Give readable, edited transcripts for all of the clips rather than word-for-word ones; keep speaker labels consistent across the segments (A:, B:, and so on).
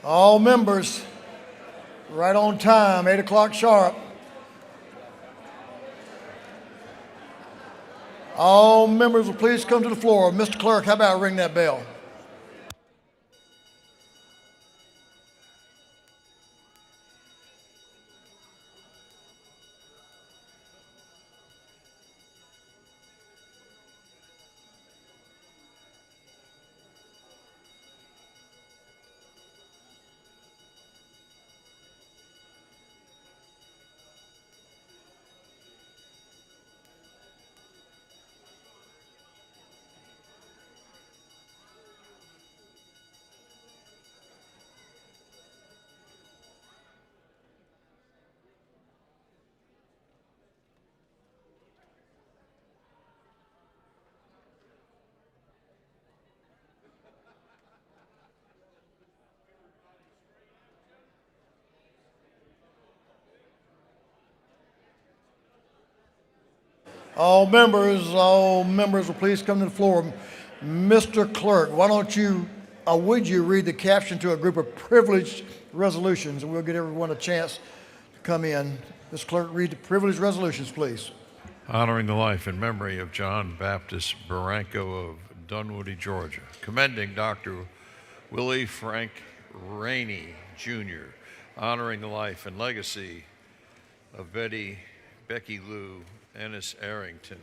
A: All members, right on time, 8 o'clock sharp. All members will please come to the floor. Mr. Clerk, how about ring that bell? All members will please come to the floor. Mr. Clerk, why don't you, would you read the caption to a group of privileged resolutions, and we'll get everyone a chance to come in. Mr. Clerk, read the privileged resolutions, please.
B: Honoring the life and memory of John Baptist Barranco of Dunwoody, Georgia. Commending Dr. Willie Frank Rainey, Jr. Honoring the life and legacy of Becky Lou Ennis Arrington.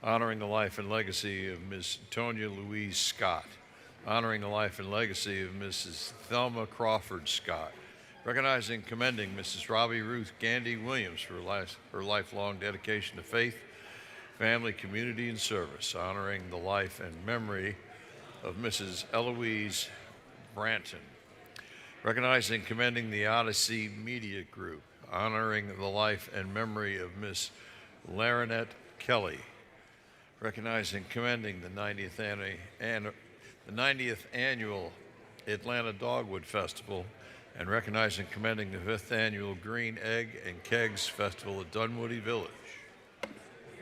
B: Honoring the life and legacy of Ms. Tonya Louise Scott. Honoring the life and legacy of Mrs. Thelma Crawford Scott. Recognizing and commending Mrs. Robbie Ruth Gandy Williams for her lifelong dedication to faith, family, community, and service. Honoring the life and memory of Mrs. Eloise Branton. Recognizing and commending the Odyssey Media Group. Honoring the life and memory of Miss Larinette Kelly. Recognizing and commending the 90th Annual Atlanta Dogwood Festival, and recognizing and commending the 5th Annual Green Egg and Kegs Festival at Dunwoody Village.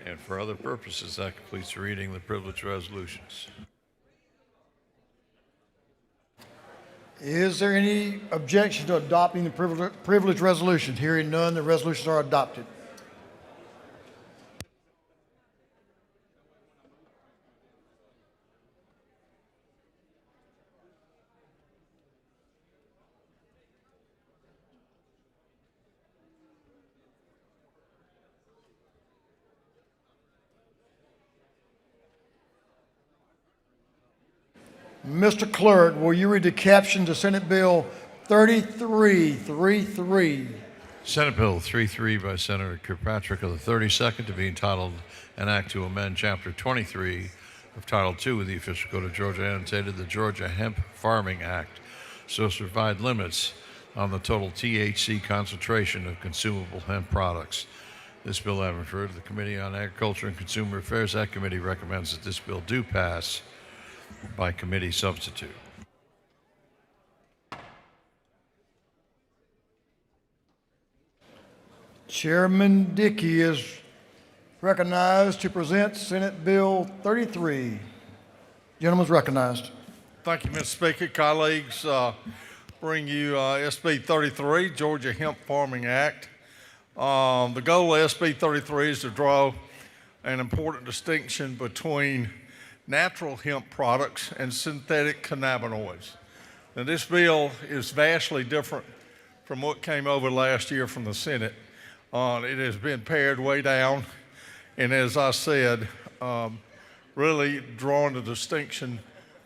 B: And for other purposes, that completes the reading of the privileged resolutions.
A: Is there any objection to adopting the privileged resolution? Hearing none, the resolutions are adopted. Mr. Clerk, will you read the caption to Senate Bill 3333?
B: Senate Bill 33 by Senator Kirkpatrick of the 32nd to be entitled an act to amend Chapter 23 of Title II of the Official Code of Georgia, annotated the Georgia Hemp Farming Act, so as to provide limits on the total THC concentration of consumable hemp products. This bill having referred to the Committee on Agriculture and Consumer Affairs. That committee recommends that this bill do pass by committee substitute.
A: Chairman Dickey is recognized to present Senate Bill 33. Gentleman's recognized.
C: Thank you, Mr. Speaker. Colleagues, bring you SB 33, Georgia Hemp Farming Act. The goal of SB 33 is to draw an important distinction between natural hemp products and synthetic cannabinoids. Now, this bill is vastly different from what came over last year from the Senate. It has been pared way down, and as I said, really drawing a distinction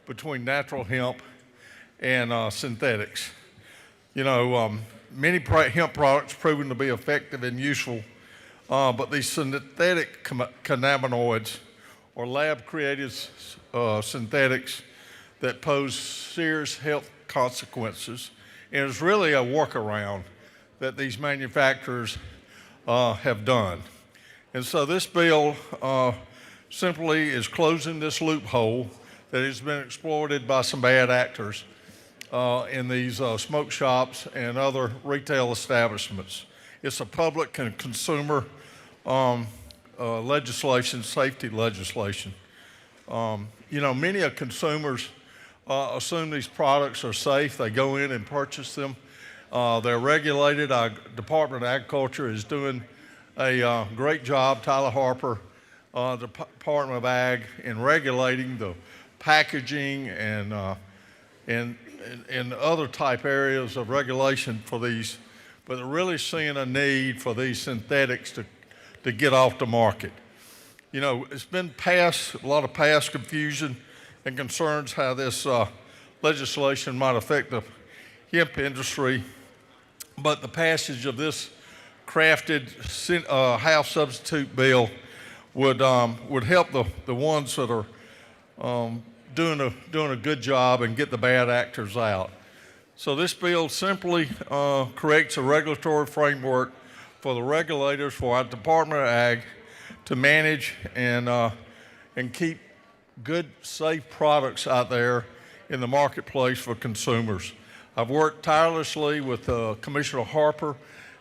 C: between natural hemp and synthetics. You know, many hemp products proven to be effective and useful, but these synthetic cannabinoids or lab-created synthetics that pose serious health consequences, and it's really a workaround that these manufacturers have done. And so this bill simply is closing this loophole that has been exploited by some bad actors in these smoke shops and other retail establishments. It's a public and consumer legislation, safety legislation. You know, many consumers assume these products are safe. They go in and purchase them. They're regulated. Our Department of Agriculture is doing a great job, Tyler Harper, the Department of Ag, in regulating the packaging and other type areas of regulation for these. But they're really seeing a need for these synthetics to get off the market. You know, it's been a lot of past confusion and concerns how this legislation might affect the hemp industry, but the passage of this crafted House substitute bill would help the ones that are doing a good job and get the bad actors out. So this bill simply creates a regulatory framework for the regulators, for our Department of Ag, to manage and keep good, safe products out there in the marketplace for consumers. I've worked tirelessly with Commissioner Harper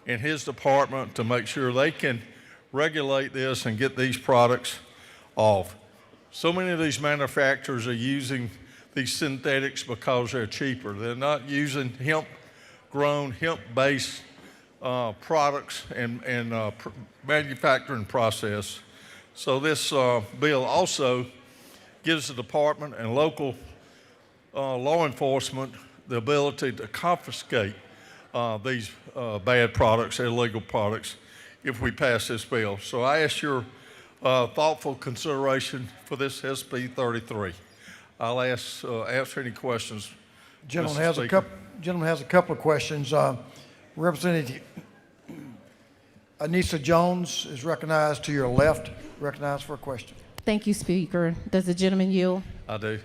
C: and his department to make sure they can regulate this and get these products off. So many of these manufacturers are using these synthetics because they're cheaper. They're not using hemp-grown, hemp-based products and manufacturing process. So this bill also gives the department and local law enforcement the ability to confiscate these bad products, illegal products, if we pass this bill. So I ask your thoughtful consideration for this SB 33. I'll answer any questions.
A: Gentleman
C: Mr.
A: has
C: Speaker.
A: gentleman has a couple of questions. Representative Anissa Jones is recognized to your left, recognized for a question.
D: Thank you, Speaker. Does the gentleman yield?
C: I do.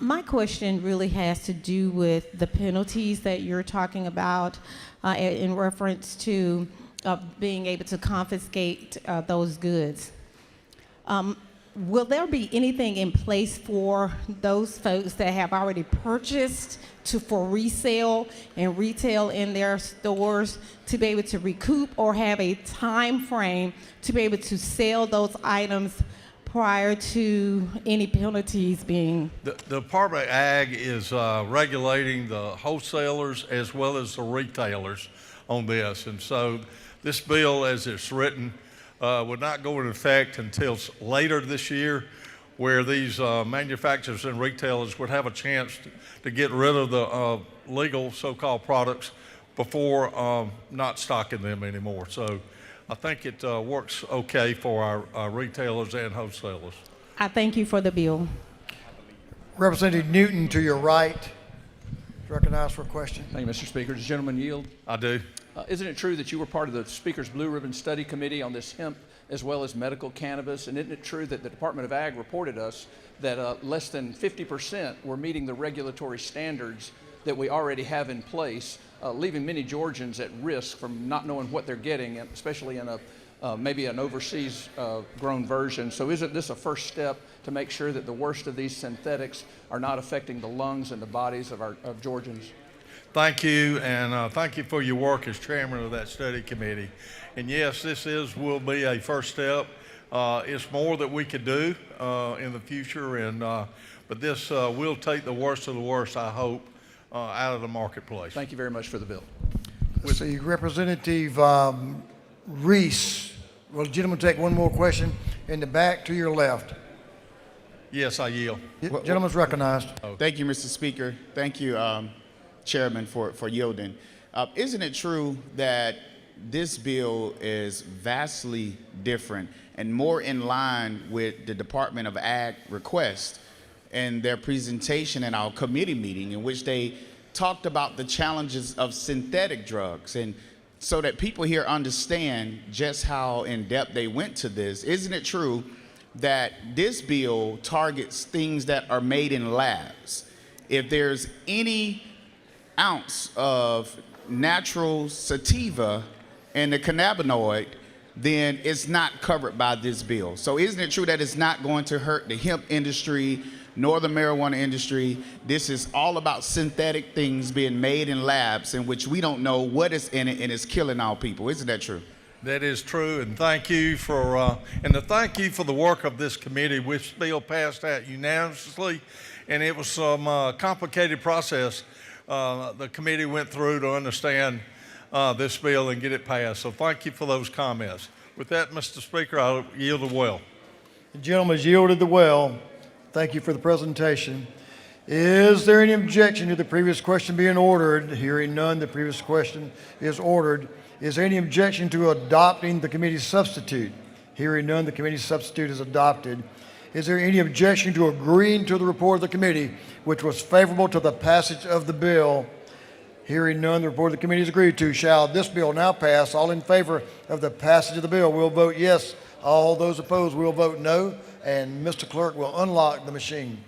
D: My question really has to do with the penalties that you're talking about in reference to being able to confiscate those goods. Will there be anything in place for those folks that have already purchased for resale and retail in their stores to be able to recoup, or have a time frame to be able to sell those items prior to any penalties being?
C: The Department of Ag is regulating the wholesalers as well as the retailers on this. And so this bill, as it's written, would not go into effect until later this year, where these manufacturers and retailers would have a chance to get rid of the legal so-called products before not stocking them anymore. So I think it works okay for our retailers and wholesalers.
D: I thank you for the bill.
A: Representative Newton to your right is recognized for a question.
E: Thank you, Mr. Speaker. Does the gentleman yield?
C: I do.
E: Isn't it true that you were part of the Speaker's Blue Ribbon Study Committee on this hemp as well as medical cannabis? And isn't it true that the Department of Ag reported us that less than 50% were meeting the regulatory standards that we already have in place, leaving many Georgians at risk from not knowing what they're getting, especially in maybe an overseas grown version? So isn't this a first step to make sure that the worst of these synthetics are not affecting the lungs and the bodies of Georgians?
C: Thank you, and thank you for your work as chairman of that study committee. And yes, this will be a first step. It's more that we could do in the future, but this will take the worst of the worst, I hope, out of the marketplace.
E: Thank you very much for the bill.
A: Let's see, Representative Reese. Will the gentleman take one more question? In the back to your left.
C: Yes, I yield.
A: Gentleman's recognized.
F: Thank you, Mr. Speaker. Thank you, Chairman, for yielding. Isn't it true that this bill is vastly different and more in line with the Department of Ag request and their presentation in our committee meeting, in which they talked about the challenges of synthetic drugs? And so that people here understand just how in depth they went to this, isn't it true that this bill targets things that are made in labs? If there's any ounce of natural sativa and the cannabinoid, then it's not covered by this bill. So isn't it true that it's not going to hurt the hemp industry nor the marijuana industry? This is all about synthetic things being made in labs in which we don't know what is in it, and it's killing our people. Isn't that true?
C: That is true, and thank you for thank you for the work of this committee. This bill passed out unanimously, and it was some complicated process the committee went through to understand this bill and get it passed. So thank you for those comments. With that, Mr. Speaker, I'll yield the well.
A: The gentleman has yielded the well. Thank you for the presentation. Is there any objection to the previous question being ordered? Hearing none, the previous question is ordered. Is there any objection to adopting the committee's substitute? Hearing none, the committee's substitute is adopted. Is there any objection to agreeing to the report of the committee, which was favorable to the passage of the bill? Hearing none, the report of the committee is agreed to. Shall this bill now pass? All in favor of the passage of the bill will vote yes. All those opposed will vote no. And Mr. Clerk will unlock the machine.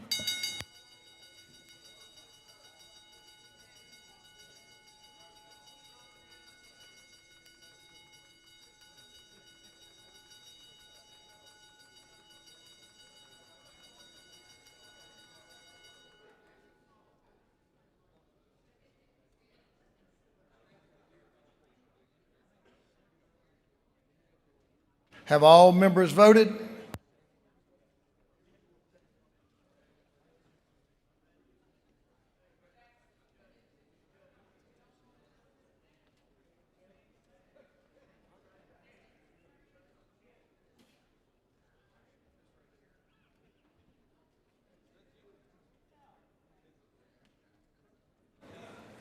A: Have all members voted?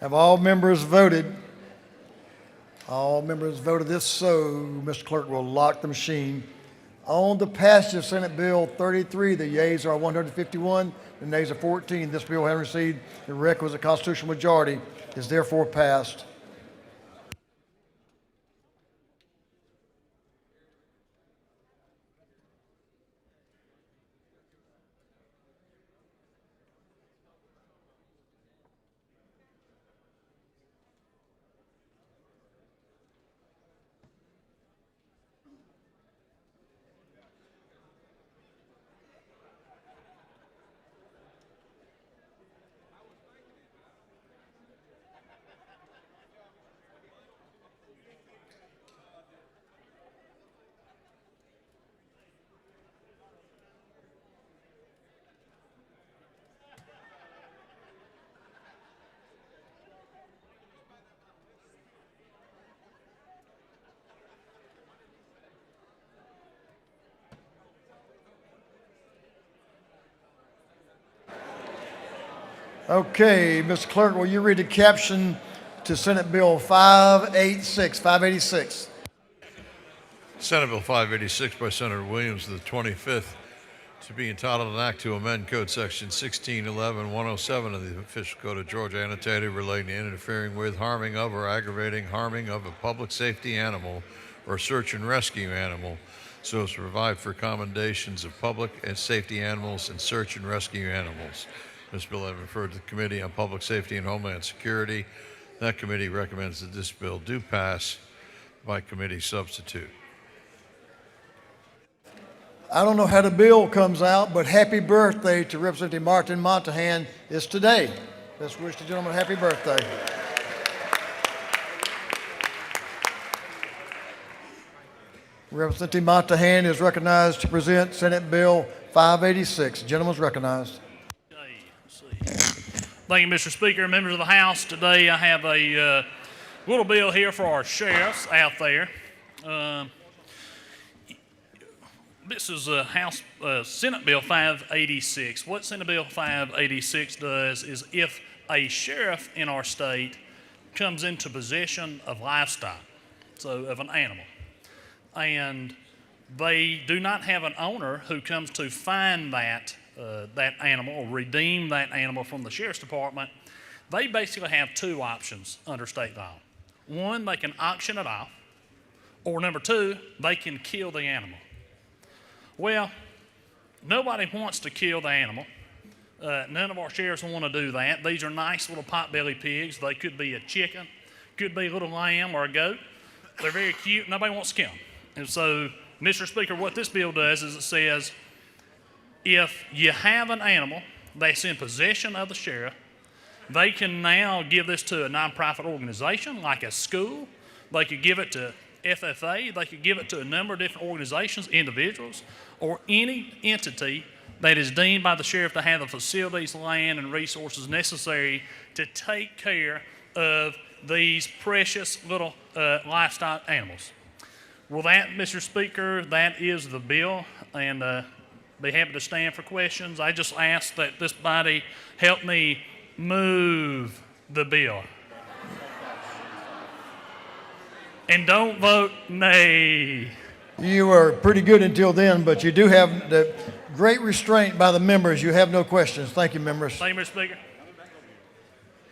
A: Have all members voted? All members voted this, so Mr. Clerk will lock the machine. On the passage of Senate Bill 33, the yeas are 151, the nays are 14. This bill, having received the requisite constitutional majority, is therefore passed. Okay, Mr. Clerk, will you read the caption to Senate Bill 586?
B: Senate Bill 586 by Senator Williams, the 25th, to be entitled an act to amend Code Section 1611-107 of the Official Code of Georgia, annotated, relating to interfering with, harming of, or aggravating harming of a public safety animal or search and rescue animal, so as to provide for accommodations of public and safety animals and search and rescue animals. This bill has been referred to the Committee on Public Safety and Homeland Security. That committee recommends that this bill do pass by committee substitute.
A: I don't know how the bill comes out, but happy birthday to Representative Martin Montahan is today. Let's wish the gentleman a happy birthday. Representative Montahan is recognized to present Senate Bill 586. The gentleman is recognized.
G: Thank you, Mr. Speaker. Members of the House, today I have a little bill here for our sheriffs out there. This is Senate Bill 586. What Senate Bill 586 does is if a sheriff in our state comes into possession of livestock, so of an animal, and they do not have an owner who comes to find that animal or redeem that animal from the sheriff's department, they basically have two options under state law. One, they can auction it off, or number two, they can kill the animal. Well, nobody wants to kill the animal. None of our sheriffs want to do that. These are nice little potbelly pigs. They could be a chicken, could be a little lamb or a goat. They're very cute. Nobody wants to kill them. And so, Mr. Speaker, what this bill does is it says, if you have an animal that's in possession of the sheriff, they can now give this to a nonprofit organization like a school. They could give it to FFA. They could give it to a number of different organizations, individuals, or any entity that is deemed by the sheriff to have the facilities, land, and resources necessary to take care of these precious little livestock animals. Well, that, Mr. Speaker, that is the bill, and be happy to stand for questions. I just ask that this body help me move the bill. And don't vote nay.
A: You were pretty good until then, but you do have the great restraint by the members. You have no questions. Thank you, members.
G: Thank you, Mr. Speaker.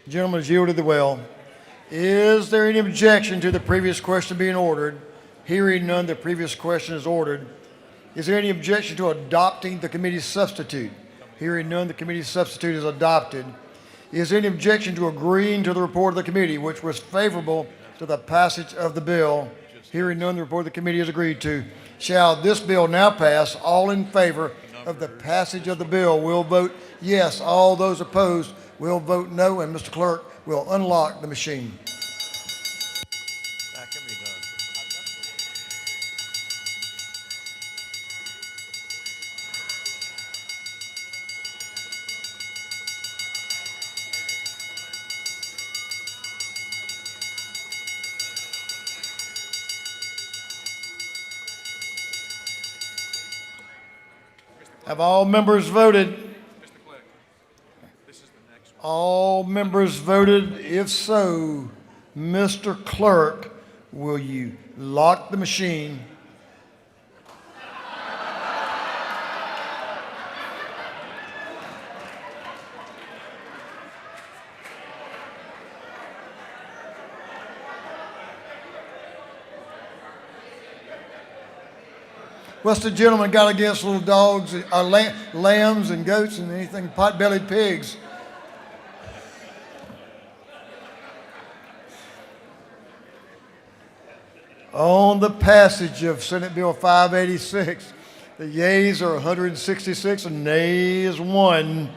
A: Gentleman has yielded the well. Is there any objection to the previous question being ordered? Hearing none, the previous question is ordered. Is there any objection to adopting the committee's substitute? Hearing none, the committee's substitute is adopted. Is there any objection to agreeing to the report of the committee, which was favorable to the passage of the bill? Hearing none, the report of the committee is agreed to. Shall this bill now pass? All in favor of the passage of the bill will vote yes. All those opposed will vote no, and Mr. Clerk will unlock the machine.
B: That can be done.
A: Have all members voted? All members voted? If so, Mr. Clerk, will you lock the machine? What's the gentleman got against little dogs, lambs and goats and anything, pot-bellied pigs? On the passage of Senate Bill 586, the yeas are 166 and nays 1.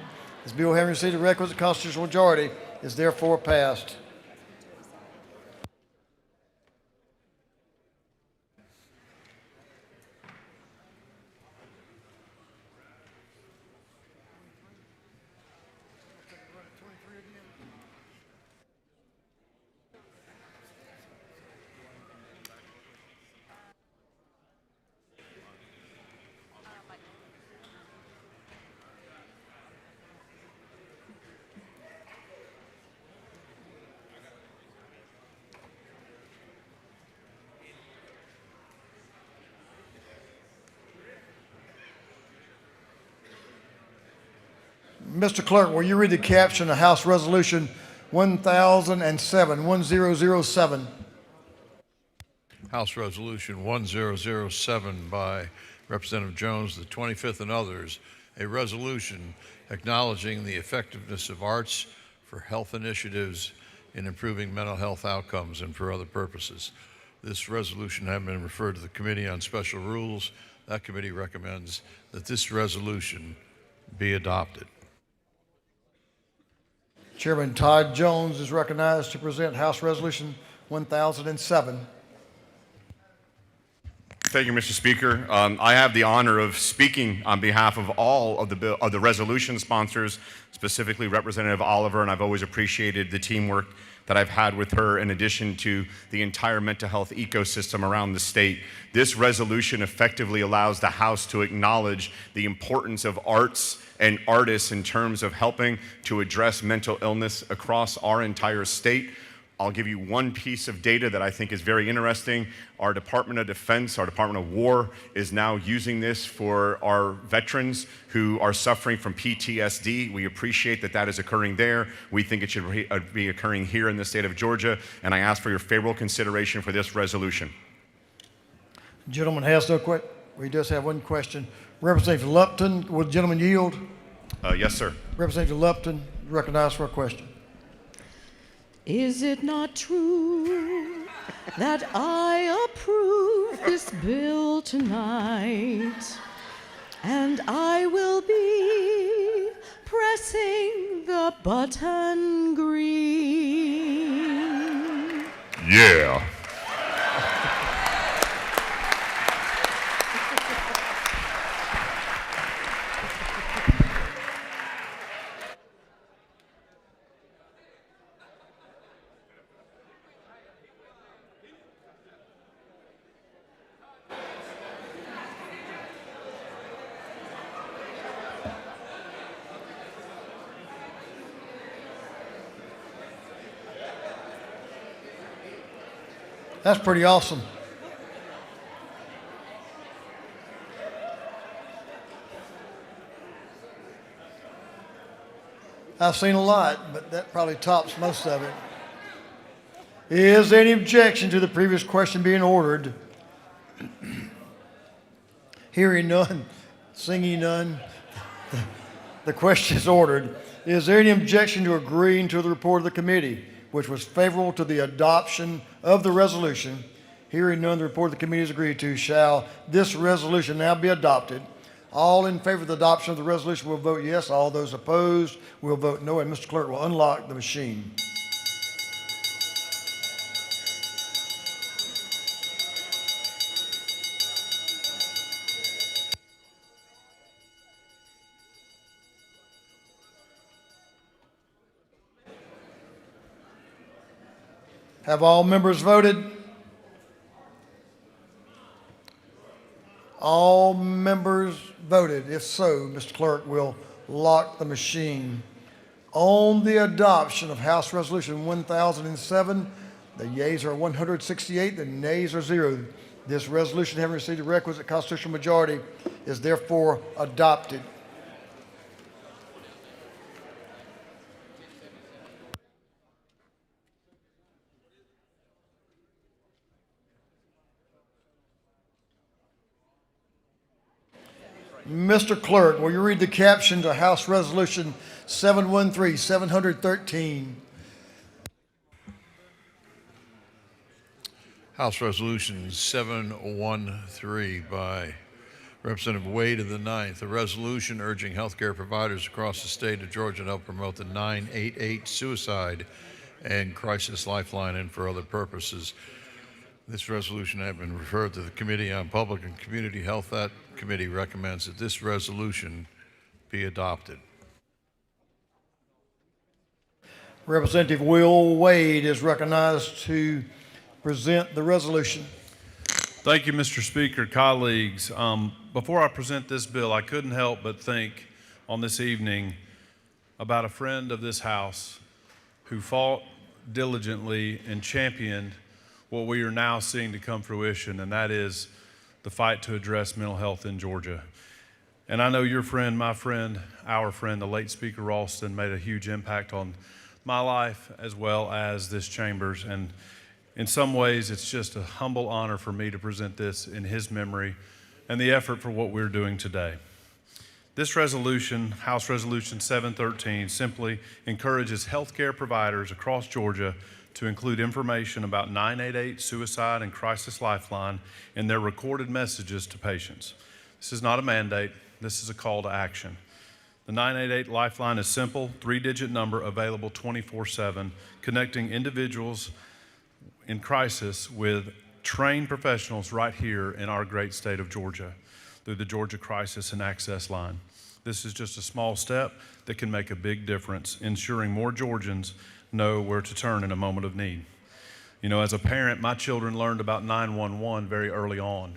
A: This bill, having received the requisite constitutional majority, is therefore passed. Mr. Clerk, will you read the caption of House Resolution 1007?
B: House Resolution 1007 by Representative Jones, the 25th, and others, a resolution acknowledging the effectiveness of arts for health initiatives in improving mental health outcomes and for other purposes. This resolution has been referred to the Committee on Special Rules. That committee recommends that this resolution be adopted.
A: Chairman Todd Jones is recognized to present House Resolution 1007.
H: Thank you, Mr. Speaker. I have the honor of speaking on behalf of all of the resolution sponsors, specifically Representative Oliver, and I've always appreciated the teamwork that I've had with her in addition to the entire mental health ecosystem around the state. This resolution effectively allows the House to acknowledge the importance of arts and artists in terms of helping to address mental illness across our entire state. I'll give you one piece of data that I think is very interesting. Our Department of Defense, our Department of War is now using this for our veterans who are suffering from PTSD. We appreciate that that is occurring there. We think it should be occurring here in the state of Georgia, and I ask for your favorable consideration for this resolution.
A: Gentleman has no question. We just have one question. Representative Lupton, will the gentleman yield?
H: Yes, sir.
A: Representative Lupton, recognized for a question.
D: Is it not true that I approve this bill tonight? And I will be pressing the button green.
H: Yeah.
A: That's pretty awesome. I've seen a lot, but that probably tops most of it. Is there any objection to the previous question being ordered? Hearing none, seeing none, the question is ordered. Is there any objection to agreeing to the report of the committee, which was favorable to the adoption of the resolution? Hearing none, the report of the committee is agreed to. Shall this resolution now be adopted? All in favor of the adoption of the resolution will vote yes. All those opposed will vote no. And Mr. Clerk will unlock the machine. Have all members voted? All members voted. If so, Mr. Clerk will lock the machine. On the adoption of House Resolution 1007, the yeas are 168, the nays are 0. This resolution, having received the requisite constitutional majority, is therefore adopted. Mr. Clerk, will you read the caption to House Resolution 713.
B: House Resolution 713 by Representative Wade of the 9th, a resolution urging healthcare providers across the state of Georgia to help promote the 988 suicide and crisis lifeline and for other purposes. This resolution has been referred to the Committee on Public and Community Health. That committee recommends that this resolution be adopted.
A: Representative Will Wade is recognized to present the resolution.
I: Thank you, Mr. Speaker, colleagues. Before I present this bill, I couldn't help but think on this evening about a friend of this House who fought diligently and championed what we are now seeing to come fruition, and that is the fight to address mental health in Georgia. And I know your friend, my friend, our friend, the late Speaker Ralston, made a huge impact on my life as well as this chamber's. And in some ways, it's just a humble honor for me to present this in his memory and the effort for what we're doing today. This resolution, House Resolution 713, simply encourages healthcare providers across Georgia to include information about 988 Suicide and Crisis Lifeline in their recorded messages to patients. This is not a mandate, this is a call to action. The 988 Lifeline is simple, 3-digit number available 24/7, connecting individuals in crisis with trained professionals right here in our great state of Georgia through the Georgia Crisis and Access Line. This is just a small step that can make a big difference, ensuring more Georgians know where to turn in a moment of need. You know, as a parent, my children learned about 911 very early on.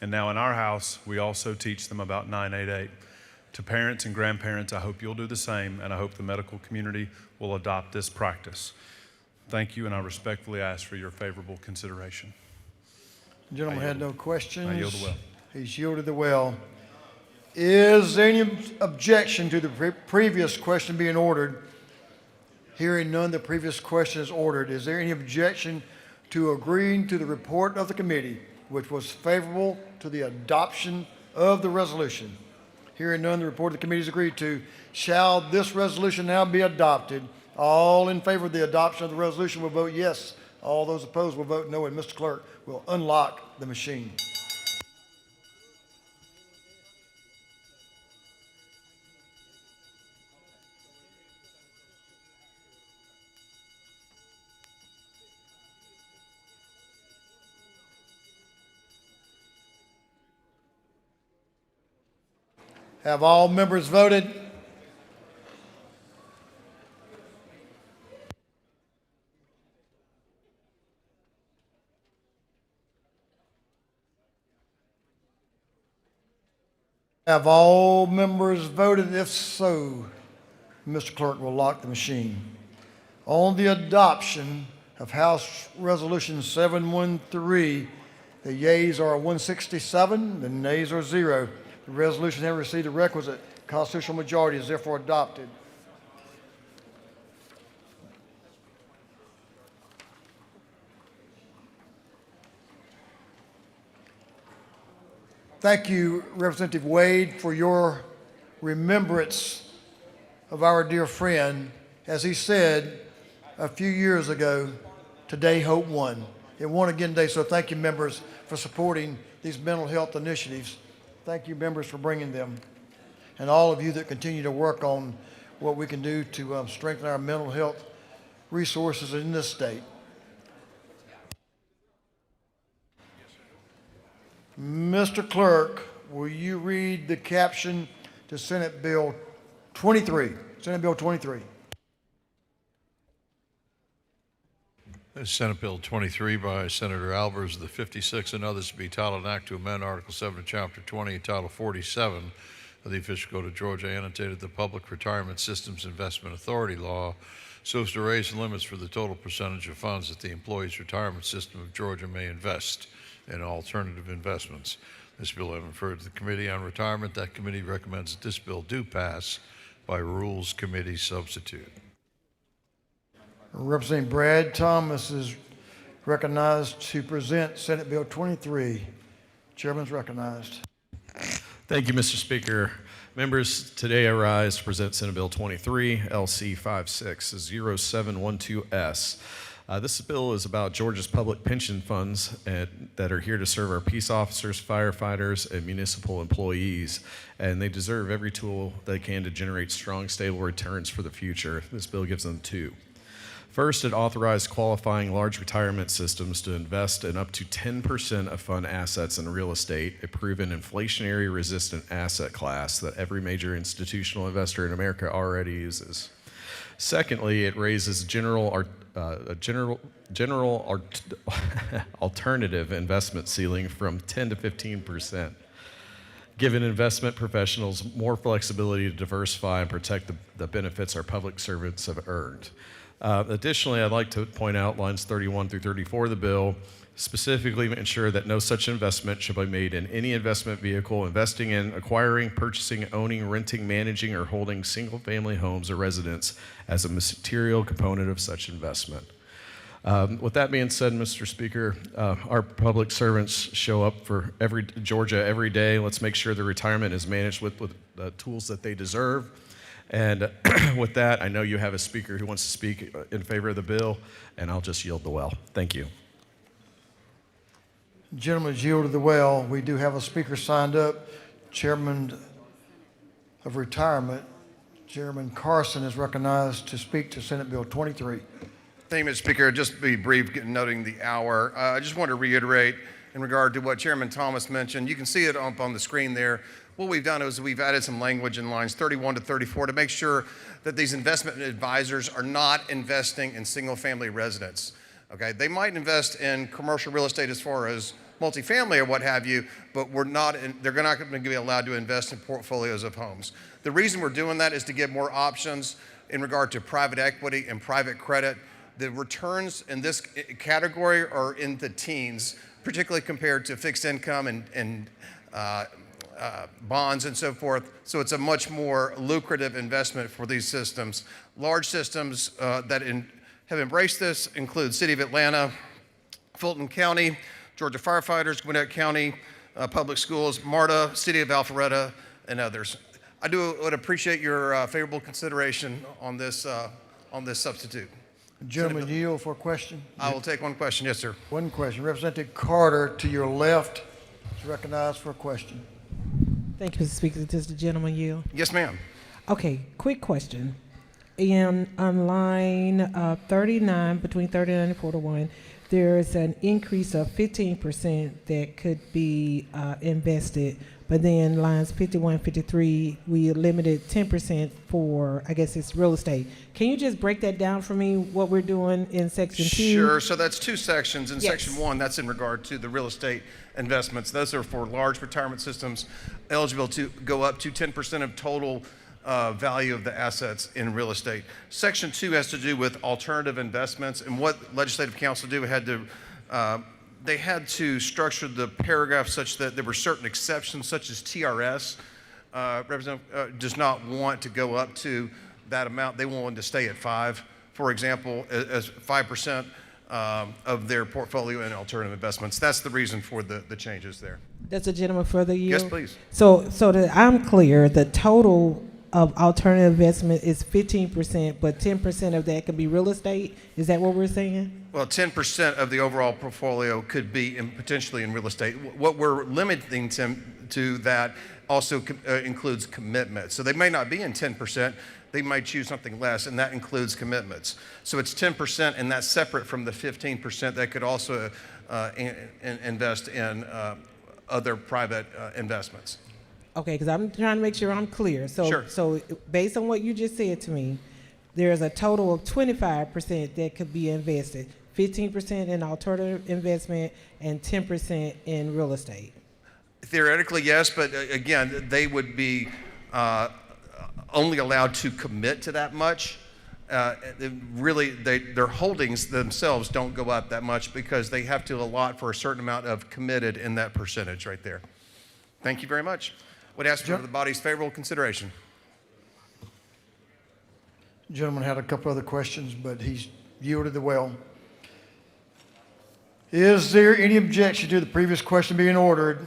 I: And now in our house, we also teach them about 988. To parents and grandparents, I hope you'll do the same, and I hope the medical community will adopt this practice. Thank you, and I respectfully ask for your favorable consideration.
A: The gentleman had no questions.
I: I yield the well.
A: He's yielded the well. Is there any objection to the previous question being ordered? Hearing none, the previous question is ordered. Is there any objection to agreeing to the report of the committee, which was favorable to the adoption of the resolution? Hearing none, the report of the committee is agreed to. Shall this resolution now be adopted? All in favor of the adoption of the resolution will vote yes. All those opposed will vote no, and Mr. Clerk will unlock the machine. Have all members voted? Have all members voted? If so, Mr. Clerk will lock the machine. On the adoption of House Resolution 713. The yeas are 167, the nays are 0. The resolution has received the requisite constitutional majority, is therefore adopted. Thank you, Representative Wade, for your remembrance of our dear friend. As he said a few years ago, today hope won. It won again today, so thank you, members, for supporting these mental health initiatives. Thank you, members, for bringing them. And all of you that continue to work on what we can do to strengthen our mental health resources in this state. Mr. Clerk, will you read the caption to Senate Bill 23? Senate Bill 23.
B: Senate Bill 23 by Senator Albers of the 56th and others to be titled an act to amend Article 7 of Chapter 20, Title 47 of the Official Code of Georgia, annotated the Public Retirement Systems Investment Authority Law, so as to raise limits for the total percentage of funds that the Employees Retirement System of Georgia may invest in alternative investments. This bill has been referred to the Committee on Retirement. That committee recommends that this bill do pass by Rules Committee substitute.
A: Representative Brad Thomas is recognized to present Senate Bill 23. Chairman's recognized.
J: Thank you, Mr. Speaker. Members, today I rise to present Senate Bill 23, LC 560712S. This bill is about Georgia's public pension funds that are here to serve our peace officers, firefighters, and municipal employees. And they deserve every tool they can to generate strong, stable returns for the future. This bill gives them two. First, it authorized qualifying large retirement systems to invest in up to 10% of fund assets in real estate, a proven inflationary-resistant asset class that every major institutional investor in America already uses. Secondly, it raises alternative investment ceiling from 10 to 15%, giving investment professionals more flexibility to diversify and protect the benefits our public servants have earned. Additionally, I'd like to point out lines 31 through 34 of the bill specifically ensure that no such investment shall be made in any investment vehicle investing in, acquiring, purchasing, owning, renting, managing, or holding single-family homes or residence as a material component of such investment. With that being said, Mr. Speaker, our public servants show up for Georgia every day. Let's make sure the retirement is managed with the tools that they deserve. And with that, I know you have a speaker who wants to speak in favor of the bill, and I'll just yield the well. Thank you.
A: Gentlemen, yielded the well. We do have a speaker signed up. Chairman of Retirement, Chairman Carson, is recognized to speak to Senate Bill 23.
K: Thank you, Mr. Speaker. Just to be brief, noting the hour, I just want to reiterate in regard to what Chairman Thomas mentioned. You can see it up on the screen there. What we've done is we've added some language in lines 31 to 34 to make sure that these investment advisors are not investing in single-family residence. Okay, they might invest in commercial real estate as far as multifamily or what have you, but they're not going to be allowed to invest in portfolios of homes. The reason we're doing that is to give more options in regard to private equity and private credit. The returns in this category are in the teens, particularly compared to fixed income and bonds and so forth. So it's a much more lucrative investment for these systems. Large systems that have embraced this include City of Atlanta, Fulton County, Georgia Firefighters, Gwinnett County Public Schools, MARTA, City of Alpharetta, and others. I would appreciate your favorable consideration on this substitute.
A: Gentleman yield for a question.
K: I will take one question. Yes, sir.
A: One question. Representative Carter to your left is recognized for a question.
L: Thank you, Mr. Speaker. Does the gentleman yield?
K: Yes, ma'am.
L: Okay, quick question. On line 39, between 39 and 41, there's an increase of 15% that could be invested, but then lines 51, 53, we limited 10% for, I guess it's real estate. Can you just break that down for me, what we're doing in section 2?
K: Sure, so that's two sections. In
L: Yes.
K: section 1, that's in regard to the real estate investments. Those are for large retirement systems eligible to go up to 10% of total value of the assets in real estate. Section 2 has to do with alternative investments, and what Legislative Council they had to structure the paragraph such that there were certain exceptions, such as TRS. Representative does not want to go up to that amount. They wanted to stay at 5, for example, as 5% of their portfolio in alternative investments. That's the reason for the changes there.
L: Does the gentleman further yield?
K: Yes, please.
L: So that I'm clear, the total of alternative investment is 15%, but 10% of that could be real estate? Is that what we're saying?
K: Well, 10% of the overall portfolio could be potentially in real estate. What we're limiting to that also includes commitments. So they may not be in 10%. They might choose something less, and that includes commitments. So it's 10%, and that's separate from the 15% that could also invest in other private investments.
L: Okay, because I'm trying to make sure I'm clear.
K: Sure.
L: So based on what you just said to me, there's a total of 25% that could be invested, 15% in alternative investment, and 10% in real estate. Theoretically,
K: yes, but again, they would be only allowed to commit to that much. Their holdings themselves don't go up that much because they have to allot for a certain amount of committed in that percentage right there. Thank you very much. Would ask for the body's favorable consideration.
A: The gentleman had a couple other questions, but he's yielded the well. Is there any objection to the previous question being ordered?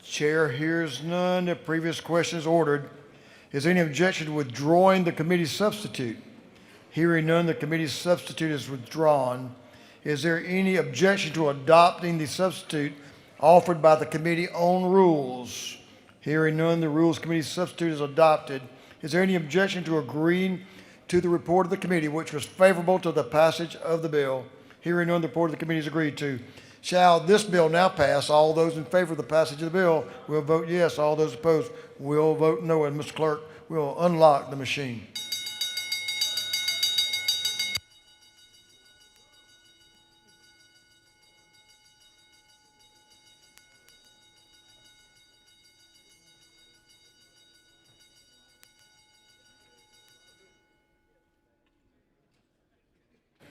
A: Chair hears none. The previous question is ordered. Is there any objection to withdrawing the committee's substitute? Hearing none, the committee's substitute is withdrawn. Is there any objection to adopting the substitute offered by the Committee on Rules? Hearing none, the Rules Committee substitute is adopted. Is there any objection to agreeing to the report of the committee, which was favorable to the passage of the bill? Hearing none, the report of the committee is agreed to. Shall this bill now pass? All those in favor of the passage of the bill will vote yes. All those opposed will vote no. And Mr. Clerk will unlock the machine.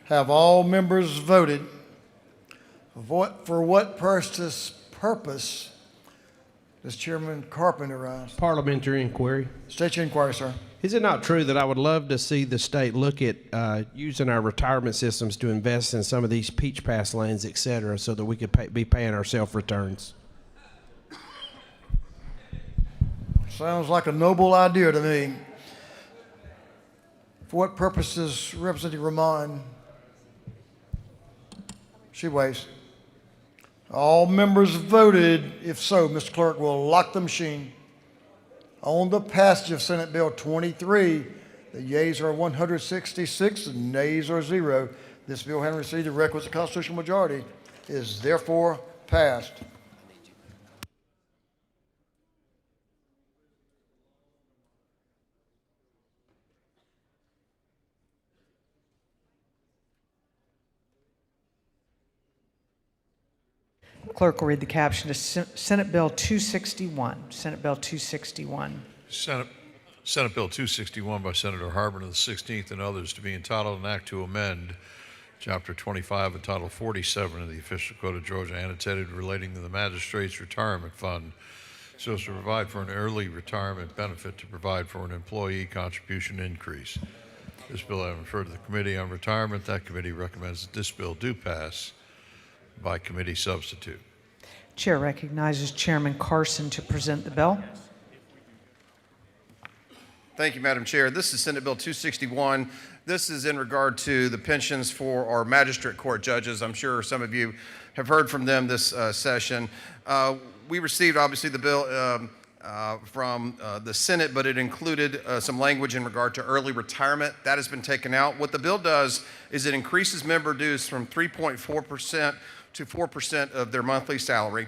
A: Have all members voted? For what purpose does Chairman Carpenter rise?
M: Parliamentary inquiry.
A: State your inquiry, sir.
M: Is it not true that I would love to see the state look at using our retirement systems to invest in some of these peach pass lands, et cetera, so that we could be paying ourselves returns?
A: Sounds like a noble idea to me. For what purpose does Representative Rahman? She waves. All members voted. If so, Mr. Clerk will lock the machine. On the passage of Senate Bill 23, the yeas are 166 and nays are 0. This bill, having received the requisite constitutional majority, is therefore passed.
N: Clerk will read the caption to Senate Bill 261. Senate Bill 261.
B: Senate Bill 261 by Senator Harbin of the 16th and others to be entitled an act to amend Chapter 25 and Title 47 of the Official Code of Georgia annotated relating to the Magistrate's Retirement Fund so as to provide for an early retirement benefit to provide for an employee contribution increase. This bill having referred to the Committee on Retirement, that committee recommends that this bill do pass by committee substitute.
N: Chair recognizes Chairman Carson to present the bill.
K: Thank you, Madam Chair. This is Senate Bill 261. This is in regard to the pensions for our magistrate court judges. I'm sure some of you have heard from them this session. We received, obviously, the bill from the Senate, but it included some language in regard to early retirement. That has been taken out. What the bill does is it increases member dues from 3.4% to 4% of their monthly salary,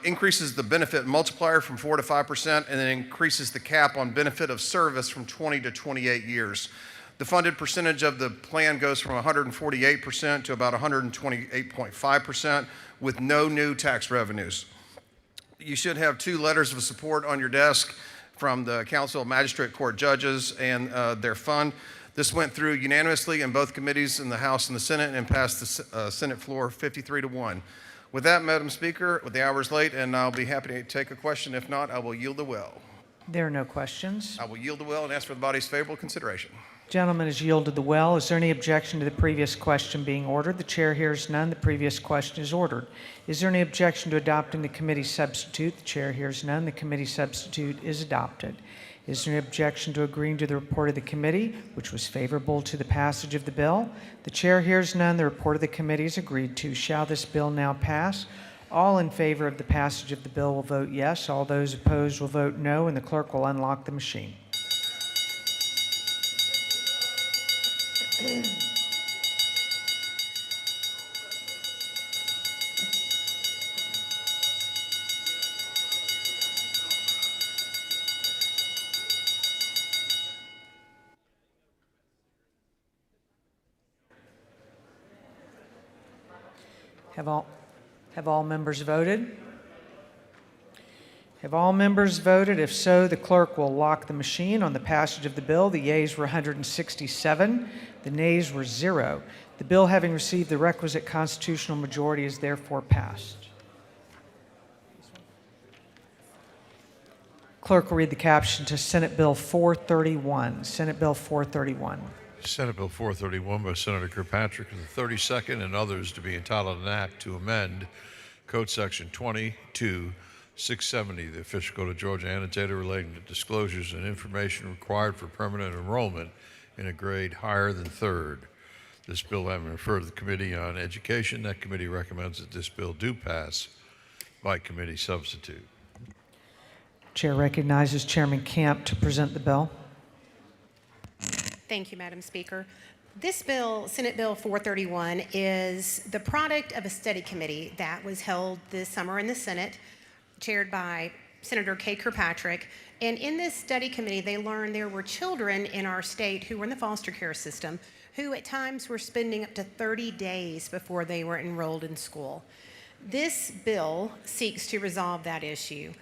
K: increases the benefit multiplier from 4 to 5%, and then increases the cap on benefit of service from 20 to 28 years. The funded percentage of the plan goes from 148% to about 128.5% with no new tax revenues. You should have 2 letters of support on your desk. from the Council of Magistrate Court Judges and their fund. This went through unanimously in both committees in the House and the Senate and passed the Senate floor 53-1. With that, Madam Speaker, with the hours late, and I'll be happy to take a question. If not, I will yield the well.
N: There are no questions.
K: I will yield the well and ask for the body's favorable consideration.
N: Gentleman has yielded the well. Is there any objection to the previous question being ordered? The chair hears none. The previous question is ordered. Is there any objection to adopting the committee substitute? The chair hears none. The committee substitute is adopted. Is there any objection to agreeing to the report of the committee, which was favorable to the passage of the bill? The chair hears none. The report of the committee is agreed to. Shall this bill now pass? All in favor of the passage of the bill will vote yes. All those opposed will vote no, and the clerk will unlock the machine. Have all members voted? Have all members voted? If so, the clerk will lock the machine on the passage of the bill. The yeas were 167. The nays were 0. The bill, having received the requisite constitutional majority, is therefore passed. Clerk will read the caption to Senate Bill 431. Senate Bill 431.
B: Senate Bill 431 by Senator Kirkpatrick is the 32nd and others to be entitled an act to amend Code Section 22-670, the official code of Georgia annotated relating to disclosures and information required for permanent enrollment in a grade higher than third. This bill having referred to the Committee on Education, that committee recommends that this bill do pass by committee substitute.
N: Chair recognizes Chairman Camp to present the bill.
O: Thank you, Madam Speaker. This bill, Senate Bill 431, is the product of a study committee that was held this summer in the Senate, chaired by Senator Kay Kirkpatrick. And in this study committee, they learned there were children in our state who were in the foster care system who at times were spending up to 30 days before they were enrolled in school. This bill seeks to resolve that issue.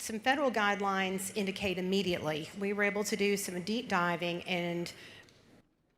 O: Some federal guidelines indicate immediately. We were able to do some deep diving, and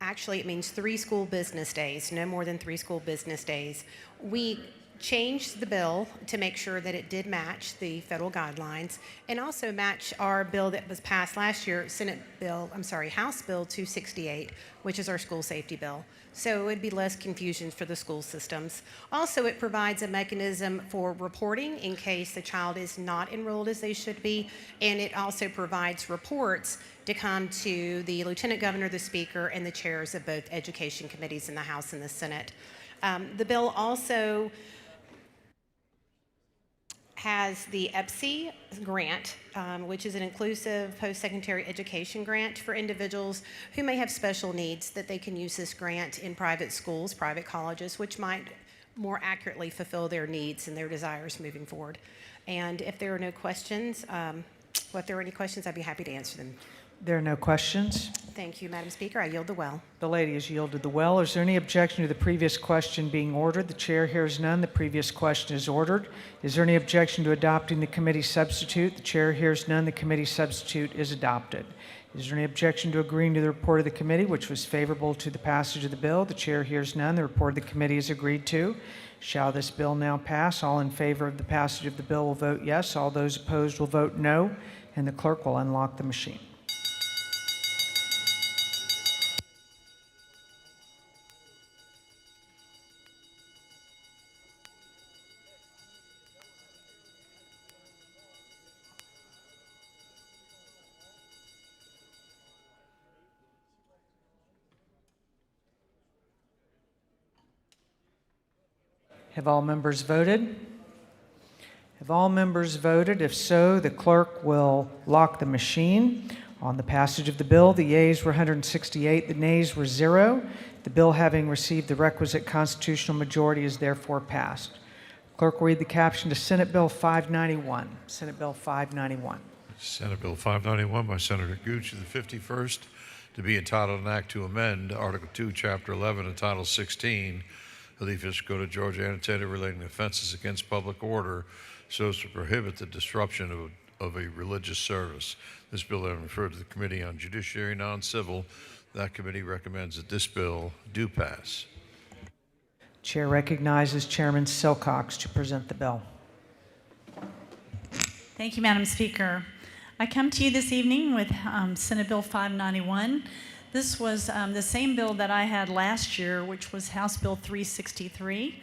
O: actually it means 3 school business days, no more than 3 school business days. We changed the bill to make sure that it did match the federal guidelines and also match our bill that was passed last year, House Bill 268, which is our school safety bill. So it would be less confusion for the school systems. Also, it provides a mechanism for reporting in case the child is not enrolled as they should be, and it also provides reports to come to the Lieutenant Governor, the Speaker, and the chairs of both education committees in the House and the Senate. The bill also has the EPSI grant, which is an inclusive post-secondary education grant for individuals who may have special needs, that they can use this grant in private schools, private colleges, which might more accurately fulfill their needs and their desires moving forward. And if there are no questions, if there are any questions, I'd be happy to answer them.
N: There are no questions.
O: Thank you, Madam Speaker. I yield the well.
N: The lady has yielded the well. Is there any objection to the previous question being ordered? The chair hears none. The previous question is ordered. Is there any objection to adopting the committee substitute? The chair hears none. The committee substitute is adopted. Is there any objection to agreeing to the report of the committee, which was favorable to the passage of the bill? The chair hears none. The report of the committee is agreed to. Shall this bill now pass? All in favor of the passage of the bill will vote yes. All those opposed will vote no, and the clerk will unlock the machine. Have all members voted? Have all members voted? If so, the clerk will lock the machine on the passage of the bill. The yeas were 168, the nays were 0. The bill, having received the requisite constitutional majority, is therefore passed. Clerk will read the caption to Senate Bill 591. Senate Bill 591.
B: Senate Bill 591 by Senator Gooch, the 51st, to be entitled an act to amend Article 2, Chapter 11, and Title 16 of the official code of Georgia annotated relating to offenses against public order so as to prohibit the disruption of a religious service. This bill has been referred to the Committee on Judiciary and Non-Civil. That committee recommends that this bill do pass.
N: Chair recognizes Chairman Silcox to present the bill.
P: Thank you, Madam Speaker. I come to you this evening with Senate Bill 591. This was the same bill that I had last year, which was House Bill 363,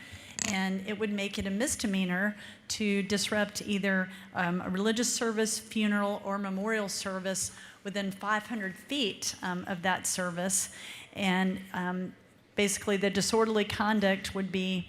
P: and it would make it a misdemeanor to disrupt either a religious service, funeral, or memorial service within 500 feet of that service. And basically, the disorderly conduct would be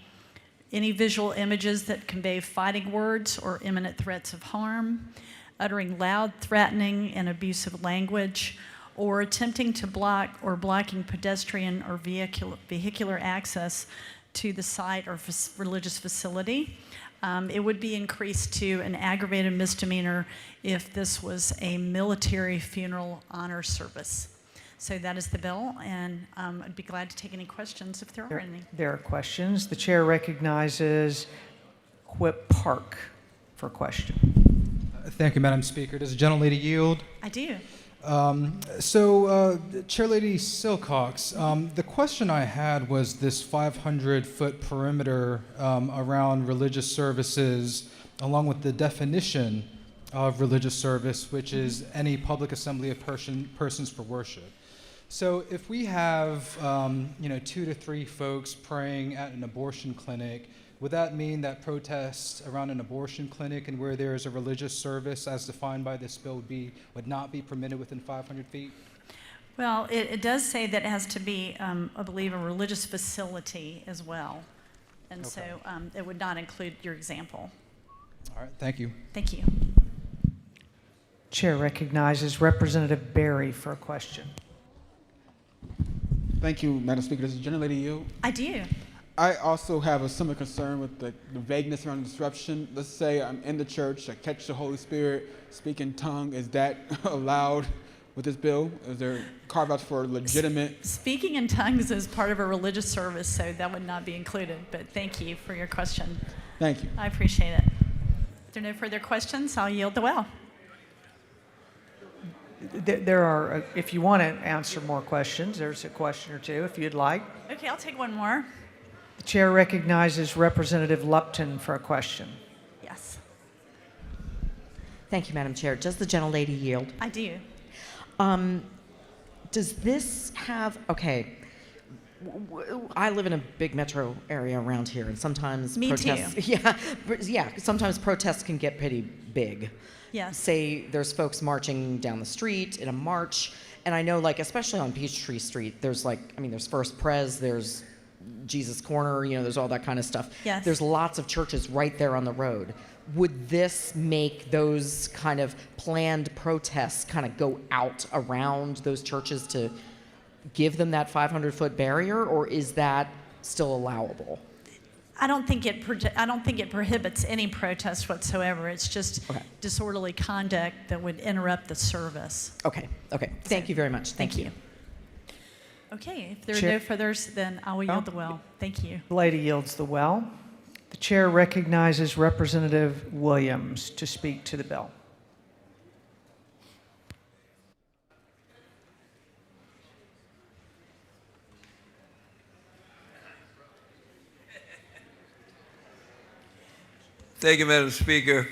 P: any visual images that convey fighting words or imminent threats of harm, uttering loud, threatening, and abusive language, or attempting to block or blocking pedestrian or vehicular access to the site or religious facility. It would be increased to an aggravated misdemeanor if this was a military funeral honor service. So that is the bill, and I'd be glad to take any questions if there are any.
N: There are questions. The chair recognizes Whip Park for a question.
Q: Thank you, Madam Speaker. Does the gentlelady yield?
P: I do.
Q: Chair Lady Silcox, the question I had was this 500-foot perimeter around religious services, along with the definition of religious service, which is any public assembly of persons for worship. So if we have 2 to 3 folks praying at an abortion clinic, would that mean that protests around an abortion clinic and where there is a religious service as defined by this bill would not be permitted within 500 feet?
P: Well, it does say that it has to be, I believe, a religious facility as well. And
Q: Okay.
P: so it would not include your example.
Q: All right, thank you.
P: Thank you.
N: Chair recognizes Representative Berry for a question.
R: Thank you, Madam Speaker. Does the gentlelady yield?
P: I do.
R: I also have a similar concern with the vagueness around disruption. Let's say I'm in the church, I catch the Holy Spirit, speak in tongue. Is that allowed with this bill? Is there carve-outs for legitimate?
P: Speaking in tongues is part of a religious service, so that would not be included. But thank you for your question.
R: Thank you.
P: I appreciate it. If there are no further questions, I'll yield the well.
N: There are, if you want to answer more questions, there's a question or two if you'd like.
P: Okay, I'll take one more.
N: The chair recognizes Representative Lupton for a question.
P: Yes.
S: Thank you, Madam Chair. Does the gentlelady yield?
P: I do.
S: Does this have, okay, I live in a big metro area around here, and sometimes
P: Me
S: protests,
P: too.
S: yeah, sometimes protests can get pretty big.
P: Yes.
S: Say there's folks marching down the street in a march, and I know, like, especially on Peachtree Street, there's there's First Pres, there's Jesus Corner, there's all that kind of stuff.
P: Yes.
S: There's lots of churches right there on the road. Would this make those kind of planned protests kind of go out around those churches to give them that 500-foot barrier, or is that still allowable?
P: I don't think it prohibits any protest whatsoever. It's just disorderly conduct that would interrupt the service.
S: Okay. Thank you very much. Thank you.
P: Okay, if there are no furthers, then I will yield the well. Thank you.
N: The lady yields the well. The chair recognizes Representative Williams to speak to the bill.
T: Thank you, Madam Speaker.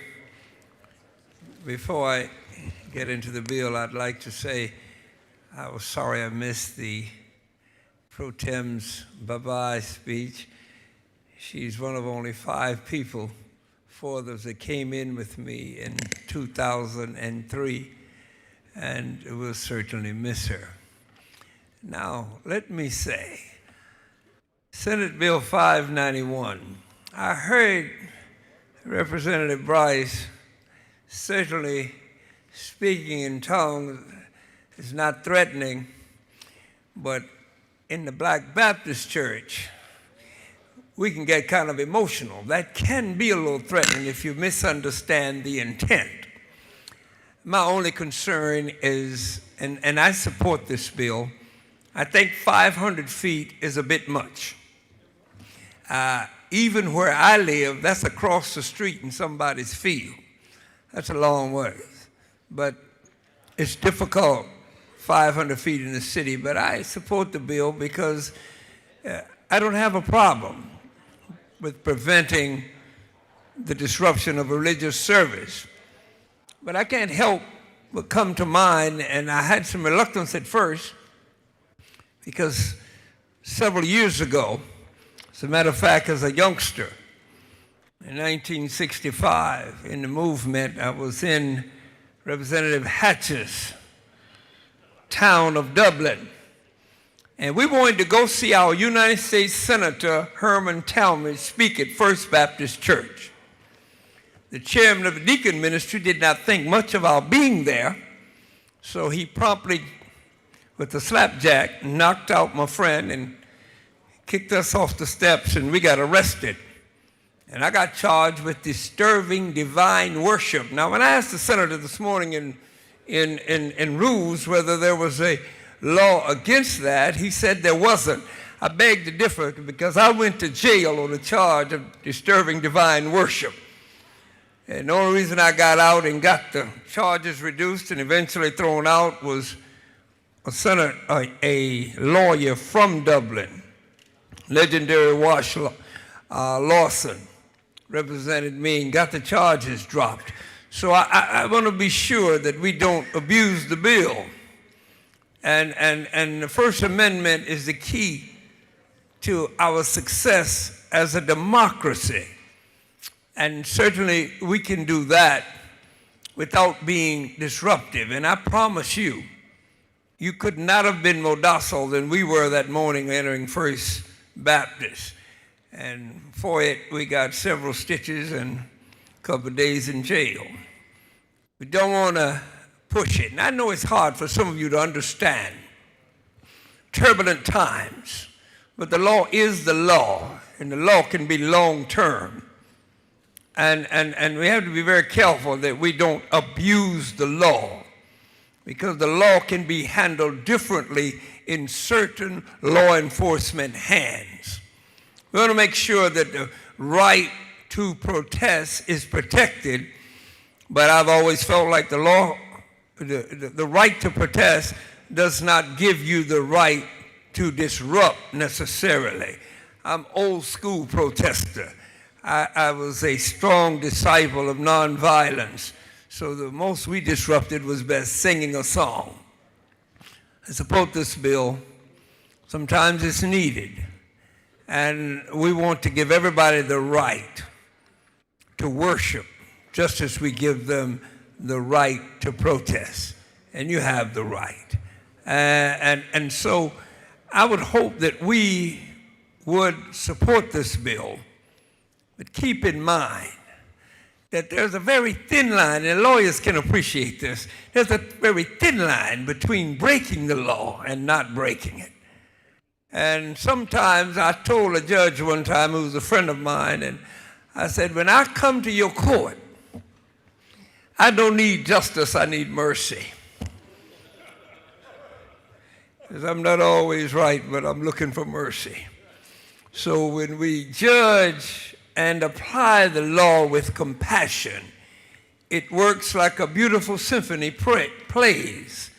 T: Before I get into the bill, I'd like to say I was sorry I missed the Pro Tem's bye-bye speech. She's one of only 5 people, 4 others that came in with me in 2003, and we'll certainly miss her. Now, let me say, Senate Bill 591, I heard Representative Bryce certainly speaking in tongues is not threatening, but in the Black Baptist Church, we can get kind of emotional. That can be a little threatening if you misunderstand the intent. My only concern is, and I support this bill, I think 500 feet is a bit much. Even where I live, that's across the street in somebody's field. That's a long ways. But it's difficult, 500 feet in the city, but I support the bill because I don't have a problem with preventing the disruption of religious service. But I can't help but come to mind, and I had some reluctance at first, because several years ago, as a matter of fact, as a youngster, in 1965, in the movement, I was in Representative Hatch's town of Dublin. And we wanted to go see our United States Senator Herman Talmadge speak at First Baptist Church. The chairman of the deacon ministry did not think much of our being there, so he promptly, with a slapjack, knocked out my friend and kicked us off the steps, and we got arrested. And I got charged with disturbing divine worship. Now, when I asked the senator this morning in rules whether there was a law against that, he said there wasn't. I beg to differ because I went to jail on a charge of disturbing divine worship. And the only reason I got out and got the charges reduced and eventually thrown out was a lawyer from Dublin, legendary Wash Lawson, represented me and got the charges dropped. So I want to be sure that we don't abuse the bill. And the First Amendment is the key to our success as a democracy. And certainly we can do that without being disruptive. And I promise you, you could not have been more docile than we were that morning entering First Baptist. And for it, we got several stitches and a couple of days in jail. We don't want to push it. And I know it's hard for some of you to understand. Turbulent times. But the law is the law, and the law can be long-term. And we have to be very careful that we don't abuse the law, because the law can be handled differently in certain law enforcement hands. We want to make sure that the right to protest is protected, but I've always felt like the law, the right to protest does not give you the right to disrupt necessarily. I'm old school protester. I was a strong disciple of nonviolence, so the most we disrupted was best singing a song. I support this bill. Sometimes it's needed. And we want to give everybody the right to worship, just as we give them the right to protest. And you have the right. And so I would hope that we would support this bill, but keep in mind that there's a very thin line, and lawyers can appreciate this, there's a very thin line between breaking the law and not breaking it. And sometimes I told a judge one time who was a friend of mine, and I said, when I come to your court, I don't need justice, I need mercy. Because I'm not always right, but I'm looking for mercy. So when we judge and apply the law with compassion, it works like a beautiful symphony plays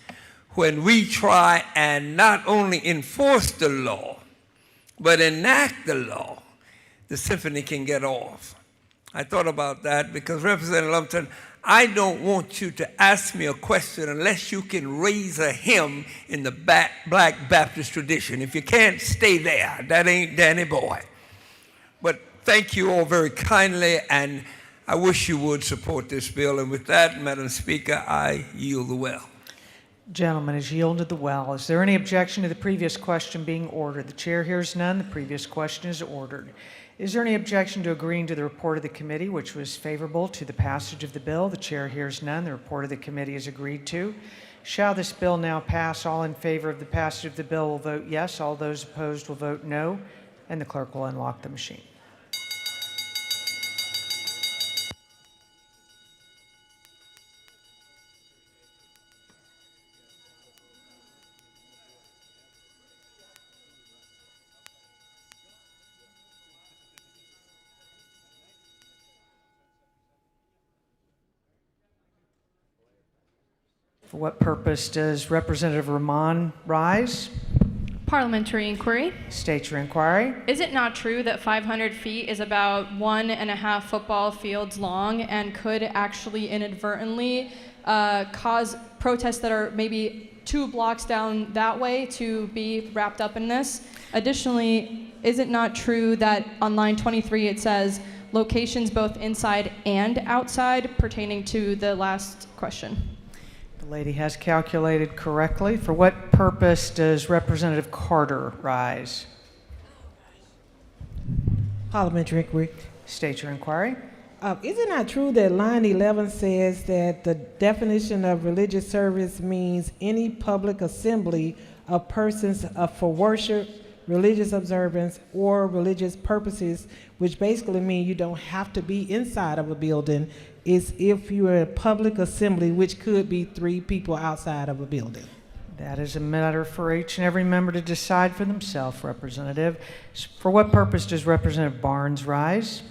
T: when we try and not only enforce the law, but enact the law. The symphony can get off. I thought about that because Representative Lumpton, I don't want you to ask me a question unless you can raise a hymn in the Black Baptist tradition. If you can't, stay there. That ain't Danny Boy. But thank you all very kindly, and I wish you would support this bill. And with that, Madam Speaker, I yield the well.
N: Gentleman is yielded the well. Is there any objection to the previous question being ordered? The chair hears none. The previous question is ordered. Is there any objection to agreeing to the report of the committee, which was favorable to the passage of the bill? The chair hears none. The report of the committee is agreed to. Shall this bill now pass? All in favor of the passage of the bill will vote yes. All those opposed will vote no. And the clerk will unlock the machine. For what purpose does Representative Rahman rise?
U: Parliamentary inquiry.
N: State your inquiry.
U: Is it not true that 500 feet is about 1.5 football fields long and could actually inadvertently cause protests that are maybe 2 blocks down that way to be wrapped up in this? Additionally, is it not true that on line 23 it says locations both inside and outside pertaining to the last question?
N: The lady has calculated correctly. For what purpose does Representative Carter rise?
L: Parliamentary inquiry.
N: State your inquiry.
L: Is it not true that line 11 says that the definition of religious service means any public assembly of persons for worship, religious observance, or religious purposes, which basically mean you don't have to be inside of a building, is if you're a public assembly, which could be 3 people outside of a building?
N: That is a matter for each and every member to decide for themselves, Representative. For what purpose does Representative Barnes rise?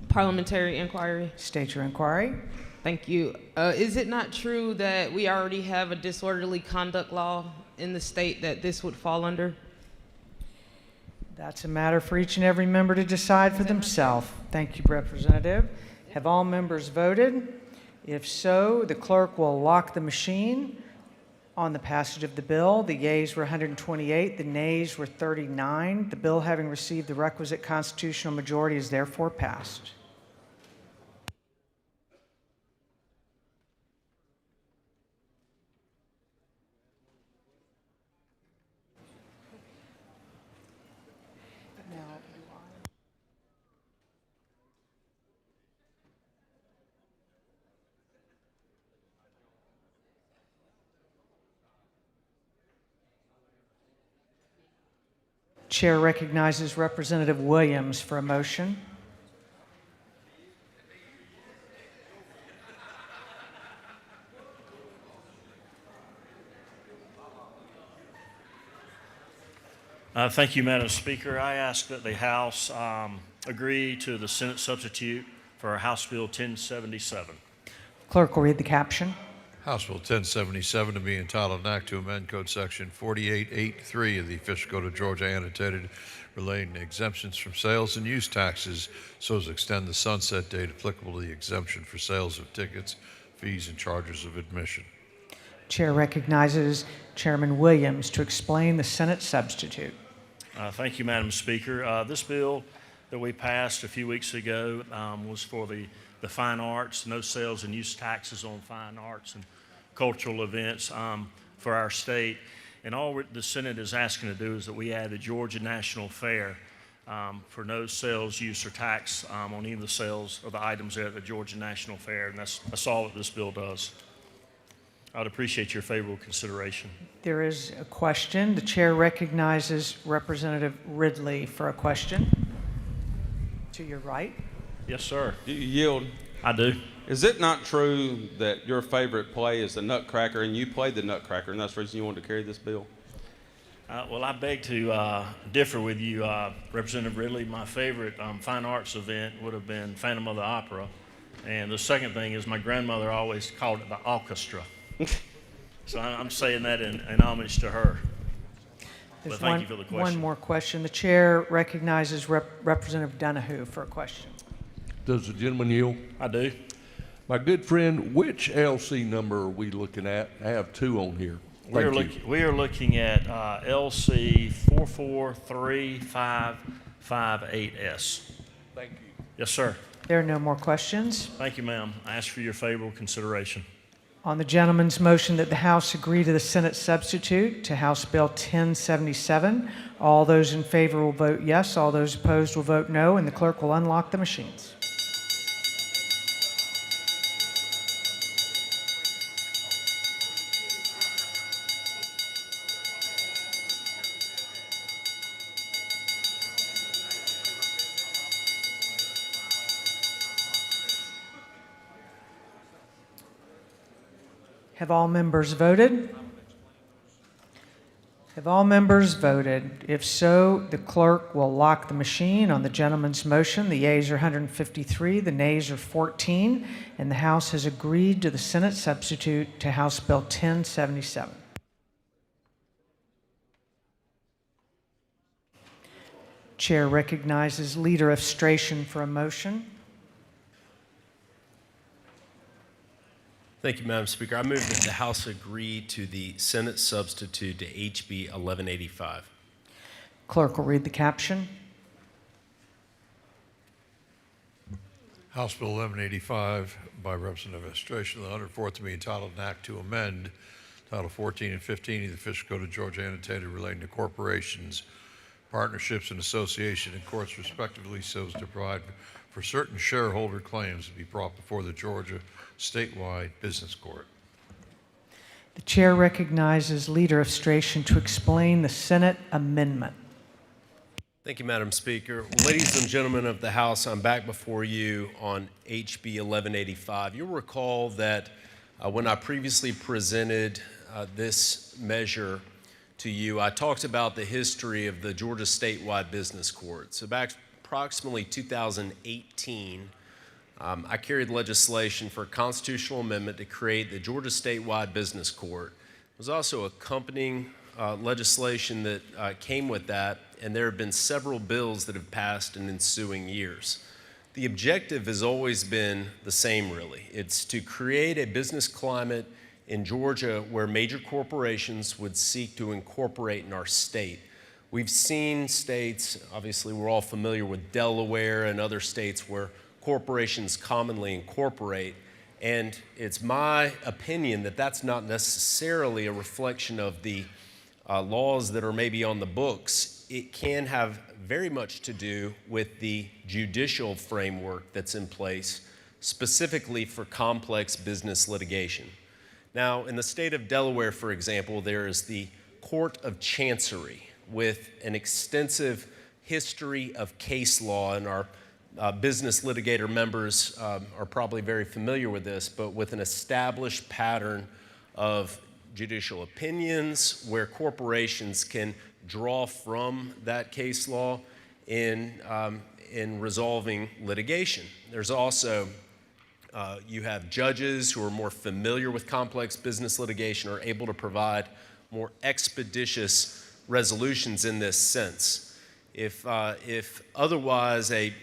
V: Parliamentary inquiry.
N: State your inquiry.
V: Thank you. Is it not true that we already have a disorderly conduct law in the state that this would fall under?
N: That's a matter for each and every member to decide for themselves. Thank you, Representative. Have all members voted? If so, the clerk will lock the machine on the passage of the bill. The yeas were 128, the nays were 39. The bill, having received the requisite constitutional majority, is therefore passed. Chair recognizes Representative Williams for a motion.
G: Thank you, Madam Speaker. I ask that the House agree to the Senate substitute for House Bill 1077.
N: Clerk will read the caption.
B: House Bill 1077 to be entitled an act to amend Code Section 4883 of the Official Code of Georgia annotated relating to exemptions from sales and use taxes so as to extend the sunset date applicable to the exemption for sales of tickets, fees, and charges of admission.
N: Chair recognizes Chairman Williams to explain the Senate substitute.
G: Thank you, Madam Speaker. This bill that we passed a few weeks ago was for the fine arts, no sales and use taxes on fine arts and cultural events for our state. And all the Senate is asking to do is that we add the Georgia National Fair for no sales, use, or tax on any of the sales of the items there at the Georgia National Fair. And that's all that this bill does. I'd appreciate your favorable consideration.
N: There is a question. The chair recognizes Representative Ridley for a question. To your right.
W: Yes, sir.
N: Do you yield?
W: I do. Is it not true that your favorite play is the Nutcracker, and you played the Nutcracker, and that's the reason you wanted to carry this bill?
G: Well, I beg to differ with you, Representative Ridley. My favorite fine arts event would have been Phantom of the Opera. And the second thing is my grandmother always called it the orchestra. So I'm saying that in homage to her.
N: There's
G: But thank you for the question.
N: one more question. The chair recognizes Representative Donahue for a question.
X: Does the gentleman yield?
G: I do.
X: My good friend, which LC number are we looking at? I have 2 on here.
G: We are looking at LC 443558S.
X: Thank you.
G: Yes, sir.
N: There are no more questions.
G: Thank you, ma'am. I ask for your favorable consideration.
N: On the gentleman's motion that the House agree to the Senate substitute to House Bill 1077, all those in favor will vote yes, all those opposed will vote no, and the clerk will unlock the machines. Have all members voted? Have all members voted? If so, the clerk will lock the machine on the gentleman's motion. The yeas are 153, the nays are 14, and the House has agreed to the Senate substitute to House Bill 1077. Chair recognizes Leader Efstration for a motion.
C: Thank you, Madam Speaker. I move that the House agree to the Senate substitute to HB 1185.
N: Clerk will read the caption.
B: House Bill 1185 by Representative Efstration, the 104th to be entitled an act to amend Title 14 and 15 of the Official Code of Georgia annotated relating to corporations, partnerships, and association in courts respectively so as to provide for certain shareholder claims to be brought before the Georgia Statewide Business Court.
N: The chair recognizes Leader Efstration to explain the Senate amendment.
C: Thank you, Madam Speaker. Ladies and gentlemen of the House, I'm back before you on HB 1185. You'll recall that when I previously presented this measure to you, I talked about the history of the Georgia Statewide Business Court. So back approximately 2018, I carried legislation for a constitutional amendment to create the Georgia Statewide Business Court. There was also accompanying legislation that came with that, and there have been several bills that have passed in ensuing years. The objective has always been the same, really. It's to create a business climate in Georgia where major corporations would seek to incorporate in our state. We've seen states, obviously we're all familiar with Delaware and other states where corporations commonly incorporate, and it's my opinion that that's not necessarily a reflection of the laws that are maybe on the books. It can have very much to do with the judicial framework that's in place, specifically for complex business litigation. Now, in the state of Delaware, for example, there is the Court of Chancery with an extensive history of case law, and our business litigator members are probably very familiar with this, but with an established pattern of judicial opinions where corporations can draw from that case law in resolving litigation. There's also, you have judges who are more familiar with complex business litigation, are able to provide more expeditious resolutions in this sense. If otherwise a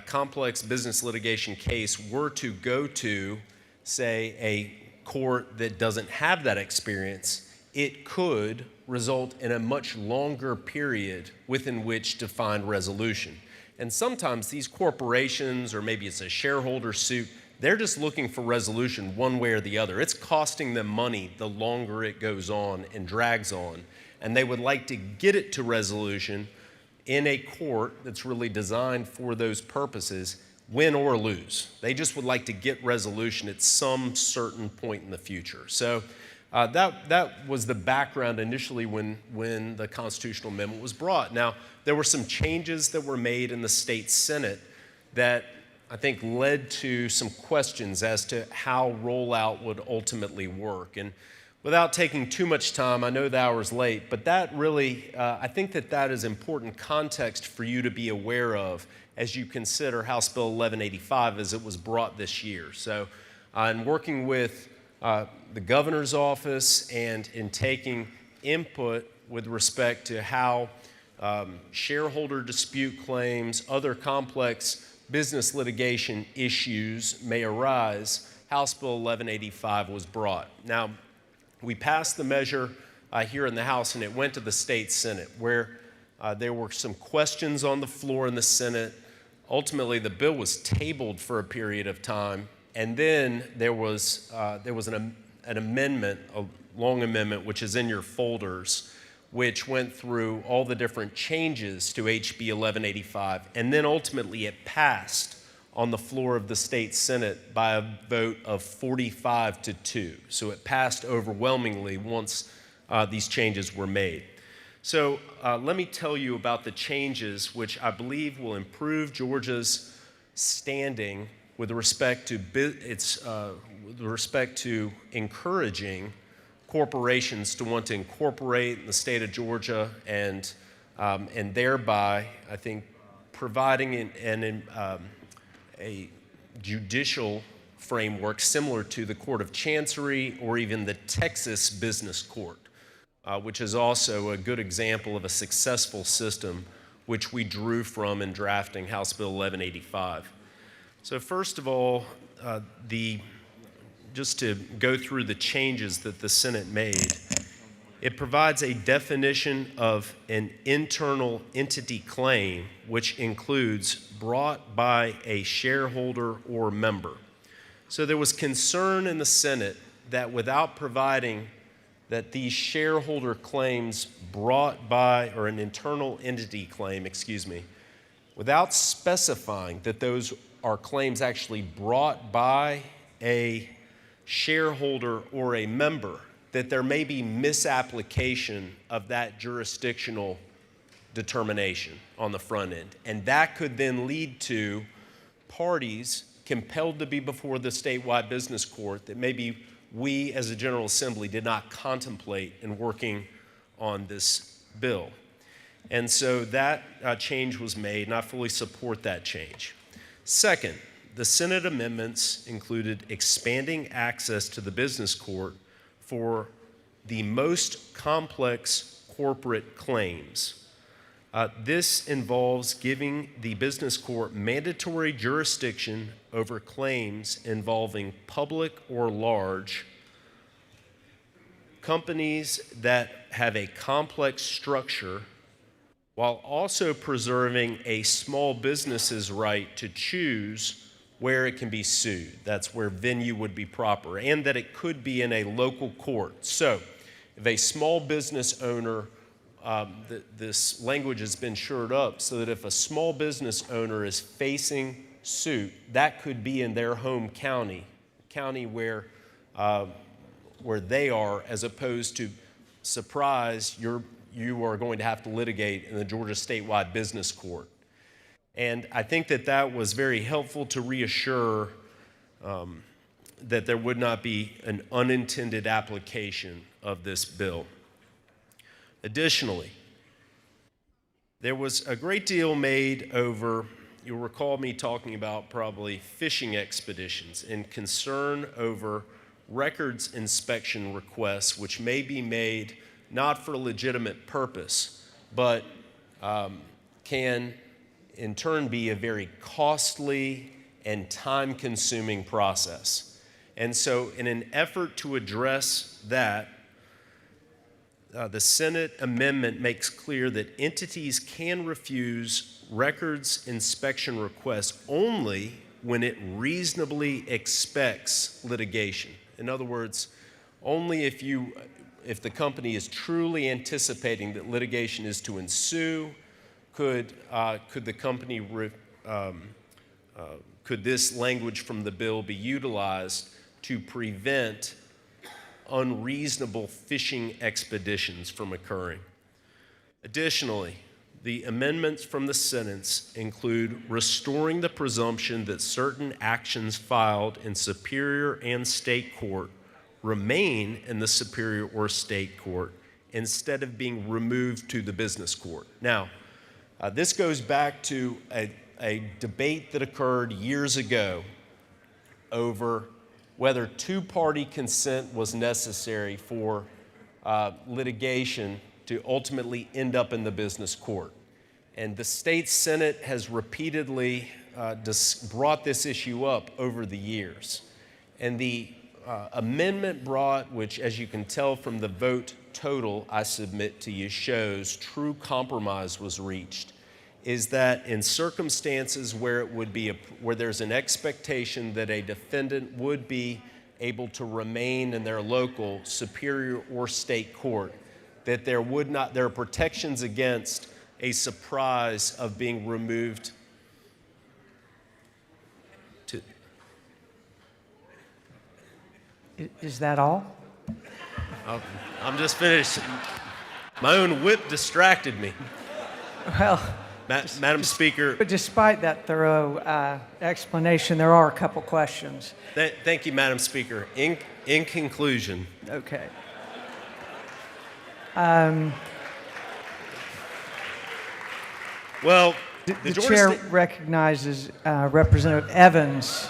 C: complex business litigation case were to go to, say, a court that doesn't have that experience, it could result in a much longer period within which to find resolution. And sometimes these corporations, or maybe it's a shareholder suit, they're just looking for resolution one way or the other. It's costing them money the longer it goes on and drags on, and they would like to get it to resolution in a court that's really designed for those purposes, win or lose. They just would like to get resolution at some certain point in the future. So that was the background initially when the constitutional amendment was brought. Now, there were some changes that were made in the state Senate that I think led to some questions as to how rollout would ultimately work. And without taking too much time, I know the hour's late, but that really, I think that is important context for you to be aware of as you consider House Bill 1185 as it was brought this year. So in working with the governor's office and in taking input with respect to how shareholder dispute claims, other complex business litigation issues may arise, House Bill 1185 was brought. Now, we passed the measure here in the House, and it went to the state Senate, where there were some questions on the floor in the Senate. Ultimately, the bill was tabled for a period of time, and then there was an amendment, a long amendment, which is in your folders, which went through all the different changes to HB 1185, and then ultimately it passed on the floor of the state Senate by a vote of 45-2. So it passed overwhelmingly once these changes were made. So let me tell you about the changes which I believe will improve Georgia's standing with respect to encouraging corporations to want to incorporate in the state of Georgia, and thereby, I think, providing a judicial framework similar to the Court of Chancery or even the Texas Business Court, which is also a good example of a successful system which we drew from in drafting House Bill 1185. So first of all, just to go through the changes that the Senate made, it provides a definition of an internal entity claim, which includes brought by a shareholder or member. So there was concern in the Senate that without providing that these shareholder claims brought by, or an internal entity claim, without specifying that those are claims actually brought by a shareholder or a member, that there may be misapplication of that jurisdictional determination on the front end. And that could then lead to parties compelled to be before the statewide business court that maybe we as a General Assembly did not contemplate in working on this bill. And so that change was made, and I fully support that change. Second, the Senate amendments included expanding access to the business court for the most complex corporate claims. This involves giving the business court mandatory jurisdiction over claims involving public or large companies that have a complex structure, while also preserving a small business's right to choose where it can be sued. That's where venue would be proper, and that it could be in a local court. So if a small business owner, this language has been shored up so that if a small business owner is facing suit, that could be in their home county where they are, as opposed to, surprise, you are going to have to litigate in the Georgia statewide business court. And I think that that was very helpful to reassure that there would not be an unintended application of this bill. Additionally, there was a great deal made over, you'll recall me talking about probably fishing expeditions and concern over records inspection requests, which may be made not for a legitimate purpose, but can in turn be a very costly and time-consuming process. And so in an effort to address that, the Senate amendment makes clear that entities can refuse records inspection requests only when it reasonably expects litigation. In other words, only if the company is truly anticipating that litigation is to ensue, could the company, could this language from the bill be utilized to prevent unreasonable fishing expeditions from occurring? Additionally, the amendments from the Senate include restoring the presumption that certain actions filed in Superior and State Court remain in the Superior or State Court instead of being removed to the business court. Now, this goes back to a debate that occurred years ago over whether two-party consent was necessary for litigation to ultimately end up in the business court. And the state Senate has repeatedly brought this issue up over the years. And the amendment brought, which as you can tell from the vote total I submit to you shows true compromise was reached, is that in circumstances where it would be where there's an expectation that a defendant would be able to remain in their local Superior or State court, that there are protections against a surprise of being removed to.
N: Is that all?
C: I'm just finished. My own whip distracted me.
N: Well,
C: Madam Speaker.
N: But despite that thorough explanation, there are a couple questions.
C: Thank you, Madam Speaker. In conclusion.
N: Okay.
C: Well,
N: The
C: Georgia
N: chair
C: State-
N: recognizes Representative Evans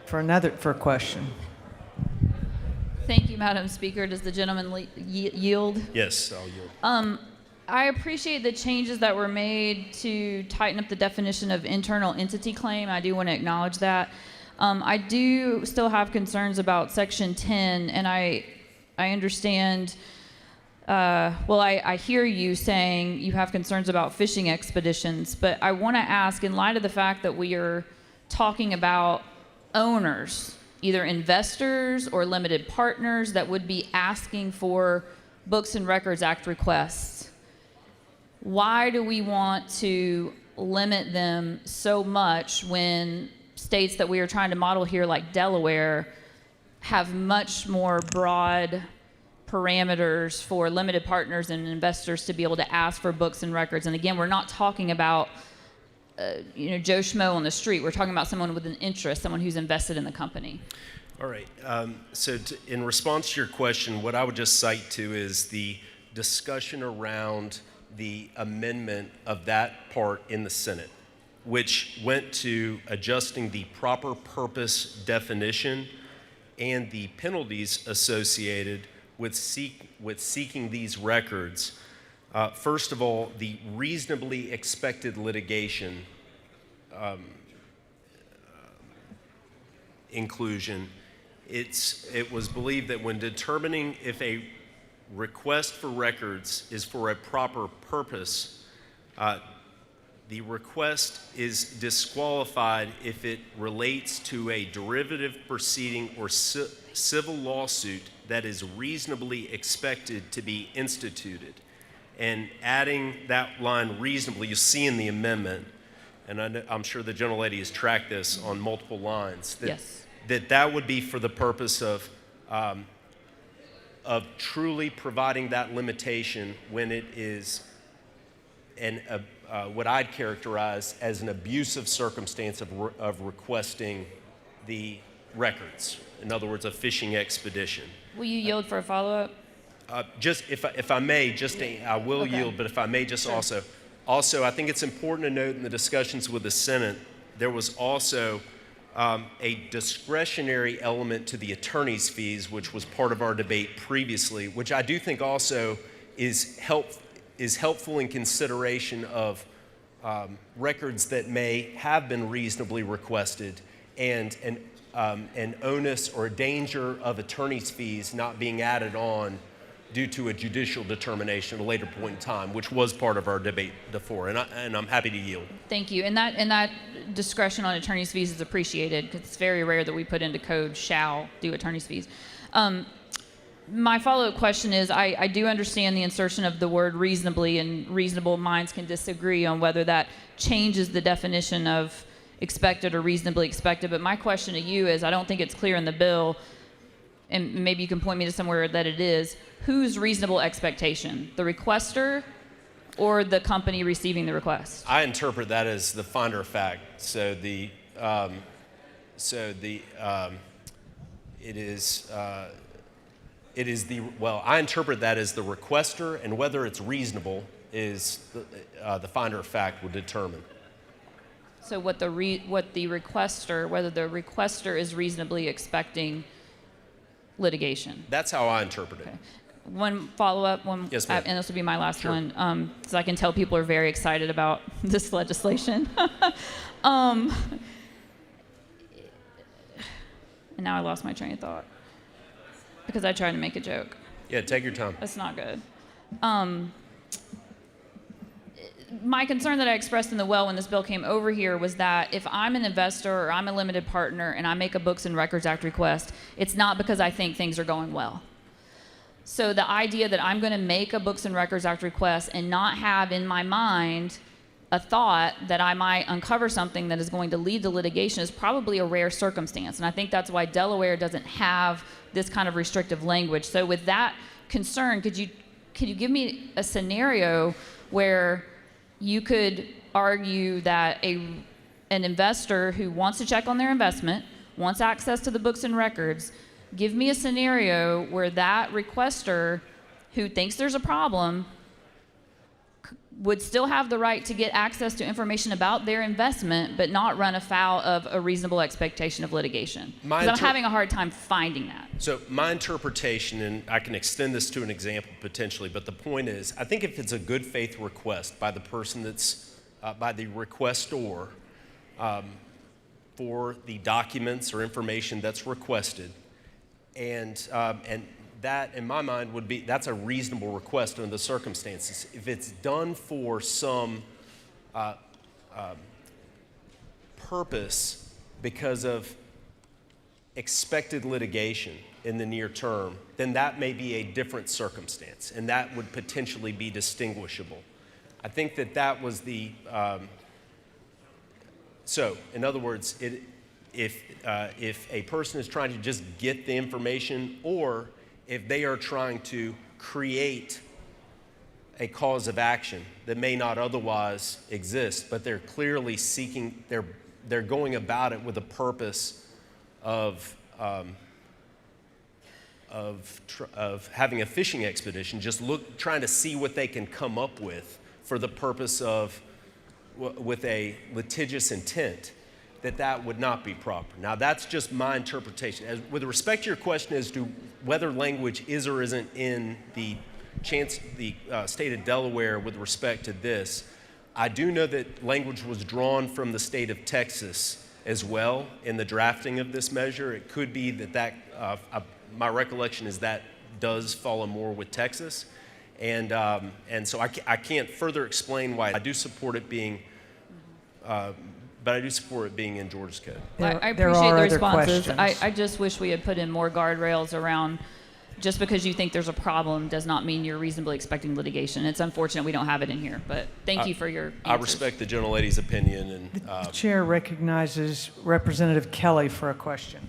N: for a question.
D: Thank you, Madam Speaker. Does the gentleman yield?
C: Yes, I'll yield.
D: I appreciate the changes that were made to tighten up the definition of internal entity claim. I do want to acknowledge that. I do still have concerns about Section 10, and I understand, I hear you saying you have concerns about fishing expeditions, but I want to ask, in light of the fact that we are talking about owners, either investors or limited partners that would be asking for Books and Records Act requests, why do we want to limit them so much when states that we are trying to model here, like Delaware, have much more broad parameters for limited partners and investors to be able to ask for books and records? And again, we're not talking about Joe Schmo on the street. We're talking about someone with an interest, someone who's invested in the company.
C: All right. In response to your question, what I would just cite to is the discussion around the amendment of that part in the Senate, which went to adjusting the proper purpose definition and the penalties associated with seeking these records. First of all, the reasonably expected litigation inclusion. It was believed that when determining if a request for records is for a proper purpose, the request is disqualified if it relates to a derivative proceeding or civil lawsuit that is reasonably expected to be instituted. And adding that line reasonably, you see in the amendment, and I'm sure the gentlelady has tracked this on multiple lines, that would be for the purpose of truly providing that limitation when it is what I'd characterize as an abusive circumstance of requesting the records. In other words, a fishing expedition.
D: Will you yield for a follow-up?
C: Just if I may, I will yield, but if I may just also, I think it's important to note in the discussions with the Senate, there was also a discretionary element to the attorney's fees, which was part of our debate previously, which I do think also is helpful in consideration of records that may have been reasonably requested and an onus or a danger of attorney's fees not being added on due to a judicial determination at a later point in time, which was part of our debate before, and I'm happy to yield.
D: Thank you. And that discretion on attorney's fees is appreciated, because it's very rare that we put into code shall do attorney's fees. My follow-up question is, I do understand the insertion of the word reasonably, and reasonable minds can disagree on whether that changes the definition of expected or reasonably expected. But my question to you is, I don't think it's clear in the bill, and maybe you can point me to somewhere that it is, whose reasonable expectation? The requester or the company receiving the request?
C: I interpret that as the finder of fact. I interpret that as the requester, and whether it's reasonable is the finder of fact will determine.
D: So whether the requester is reasonably expecting litigation.
C: That's how I interpret it.
D: Okay. One follow-up,
C: Yes, ma'am.
D: and this will be my last one, because I can tell people are very excited about this legislation. And now I lost my train of thought because I tried to make a joke.
C: Yeah, take your time.
D: That's not good. My concern that I expressed in the well when this bill came over here was that if I'm an investor or I'm a limited partner and I make a Books and Records Act request, it's not because I think things are going well. So the idea that I'm going to make a Books and Records Act request and not have in my mind a thought that I might uncover something that is going to lead to litigation is probably a rare circumstance. And I think that's why Delaware doesn't have this kind of restrictive language. So with that concern, could you give me a scenario where you could argue that an investor who wants to check on their investment, wants access to the books and records, Give me a scenario where that requester who thinks there's a problem would still have the right to get access to information about their investment, but not run afoul of a reasonable expectation of litigation. Because I'm having a hard time finding that.
C: So my interpretation, and I can extend this to an example potentially, but the point is, I think if it's a good faith request by the person that's, by the requestor for the documents or information that's requested, and that, in my mind, would be, that's a reasonable request under the circumstances. If it's done for some purpose because of expected litigation in the near term, then that may be a different circumstance, and that would potentially be distinguishable. I think that that was the, so in other words, if a person is trying to just get the information, or if they are trying to create a cause of action that may not otherwise exist, but they're clearly seeking, they're going about it with a purpose of having a fishing expedition, just trying to see what they can come up with for the purpose of, with a litigious intent, that would not be proper. Now, that's just my interpretation. With respect to your question as to whether language is or isn't in the state of Delaware with respect to this, I do know that language was drawn from the state of Texas as well in the drafting of this measure. It could be that my recollection is that does follow more with Texas. And so I can't further explain why I do support it being but I do support it being in Georgia's code.
D: I appreciate the responses. I just wish we had put in more guardrails around, just because you think there's a problem does not mean you're reasonably expecting litigation. It's unfortunate we don't have it in here, but thank you for your answers.
C: I respect the gentlelady's opinion. And
N: The chair recognizes Representative Kelly for a question.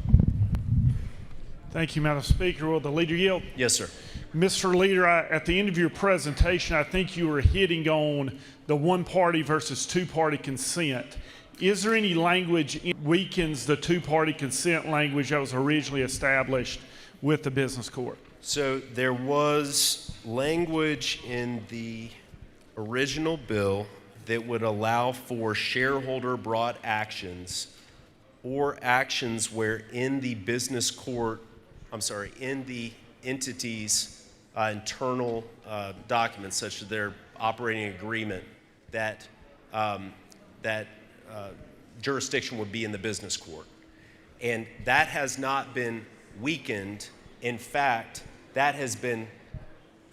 E: Thank you, Madam Speaker. Will the leader yield?
C: Yes, sir.
E: Mr. Leader, at the end of your presentation, I think you were hitting on the one-party versus two-party consent. Is there any language that weakens the two-party consent language that was originally established with the business court?
C: So there was language in the original bill that would allow for shareholder-brought actions or actions where in the business court, in the entity's internal documents, such as their operating agreement, that jurisdiction would be in the business court. And that has not been weakened. In fact, that has been,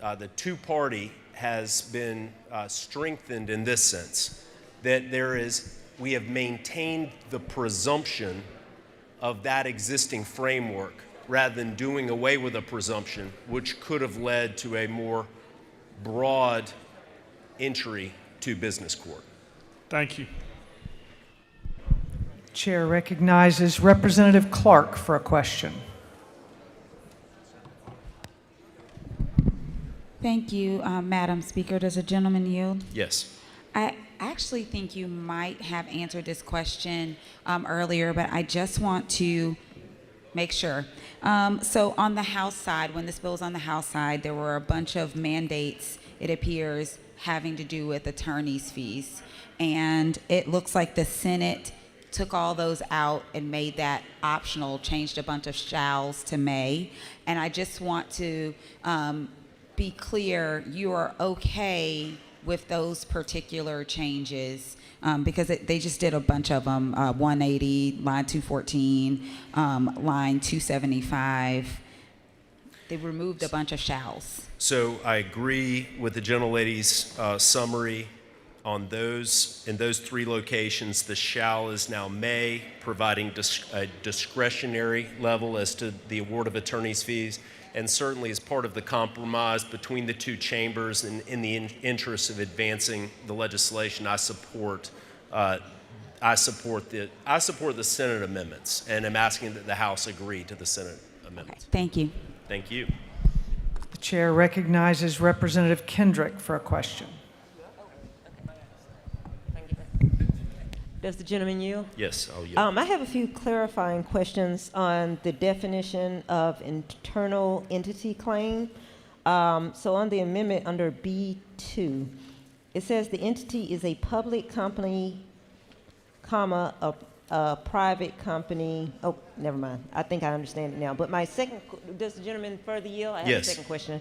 C: the two-party has been strengthened in this sense, that we have maintained the presumption of that existing framework rather than doing away with a presumption, which could have led to a more broad entry to business court.
E: Thank you.
N: Chair recognizes Representative Clark for a question.
F: Thank you, Madam Speaker. Does a gentleman yield?
C: Yes.
F: I actually think you might have answered this question earlier, but I just want to make sure. So on the House side, when this bill was on the House side, there were a bunch of mandates, it appears, having to do with attorney's fees. And it looks like the Senate took all those out and made that optional, changed a bunch of shalls to may. And I just want to be clear, you are okay with those particular changes, because they just did a bunch of them, 180, line 214, line 275. They removed a bunch of shalls.
C: So I agree with the gentlelady's summary on those. In those three locations, the shall is now may, providing a discretionary level as to the award of attorney's fees. And certainly as part of the compromise between the two chambers and in the interest of advancing the legislation, I support the Senate amendments, and I'm asking that the House agree to the Senate amendments.
F: Okay, thank you.
C: Thank you.
N: The chair recognizes Representative Kendrick for a question.
H: Does the gentleman yield?
C: Yes, I'll yield.
H: I have a few clarifying questions on the definition of internal entity claim. So on the amendment under B2, it says the entity is a public company, comma, a private company. Oh, never mind. I think I understand it now. But my second, does the gentleman further yield? I have
C: Yes.
H: a second question.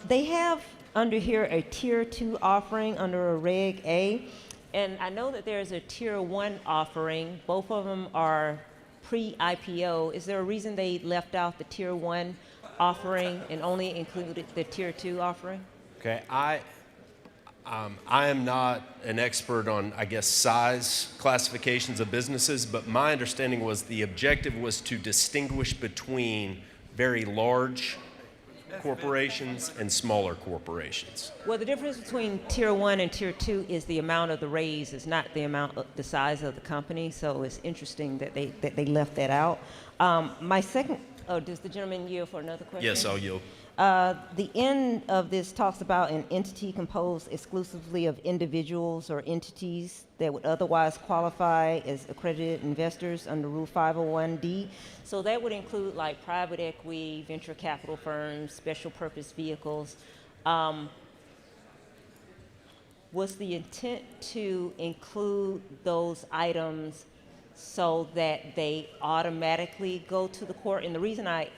H: They have under here a tier 2 offering under a Reg A. And I know that there's a tier 1 offering. Both of them are pre-IPO. Is there a reason they left out the tier 1 offering and only included the tier 2 offering?
C: Okay, I am not an expert on, I guess, size classifications of businesses, but my understanding was the objective was to distinguish between very large corporations and smaller corporations.
H: Well, the difference between tier 1 and tier 2 is the amount of the raise, is not the amount of the size of the company. So it's interesting that they left that out. My second, does the gentleman yield for another question?
C: Yes, I'll yield.
H: The end of this talks about an entity composed exclusively of individuals or entities that would otherwise qualify as accredited investors under Rule 501D. So that would include like private equity, venture capital firms, special purpose vehicles. Was the intent to include those items so that they automatically go to the court? And the reason I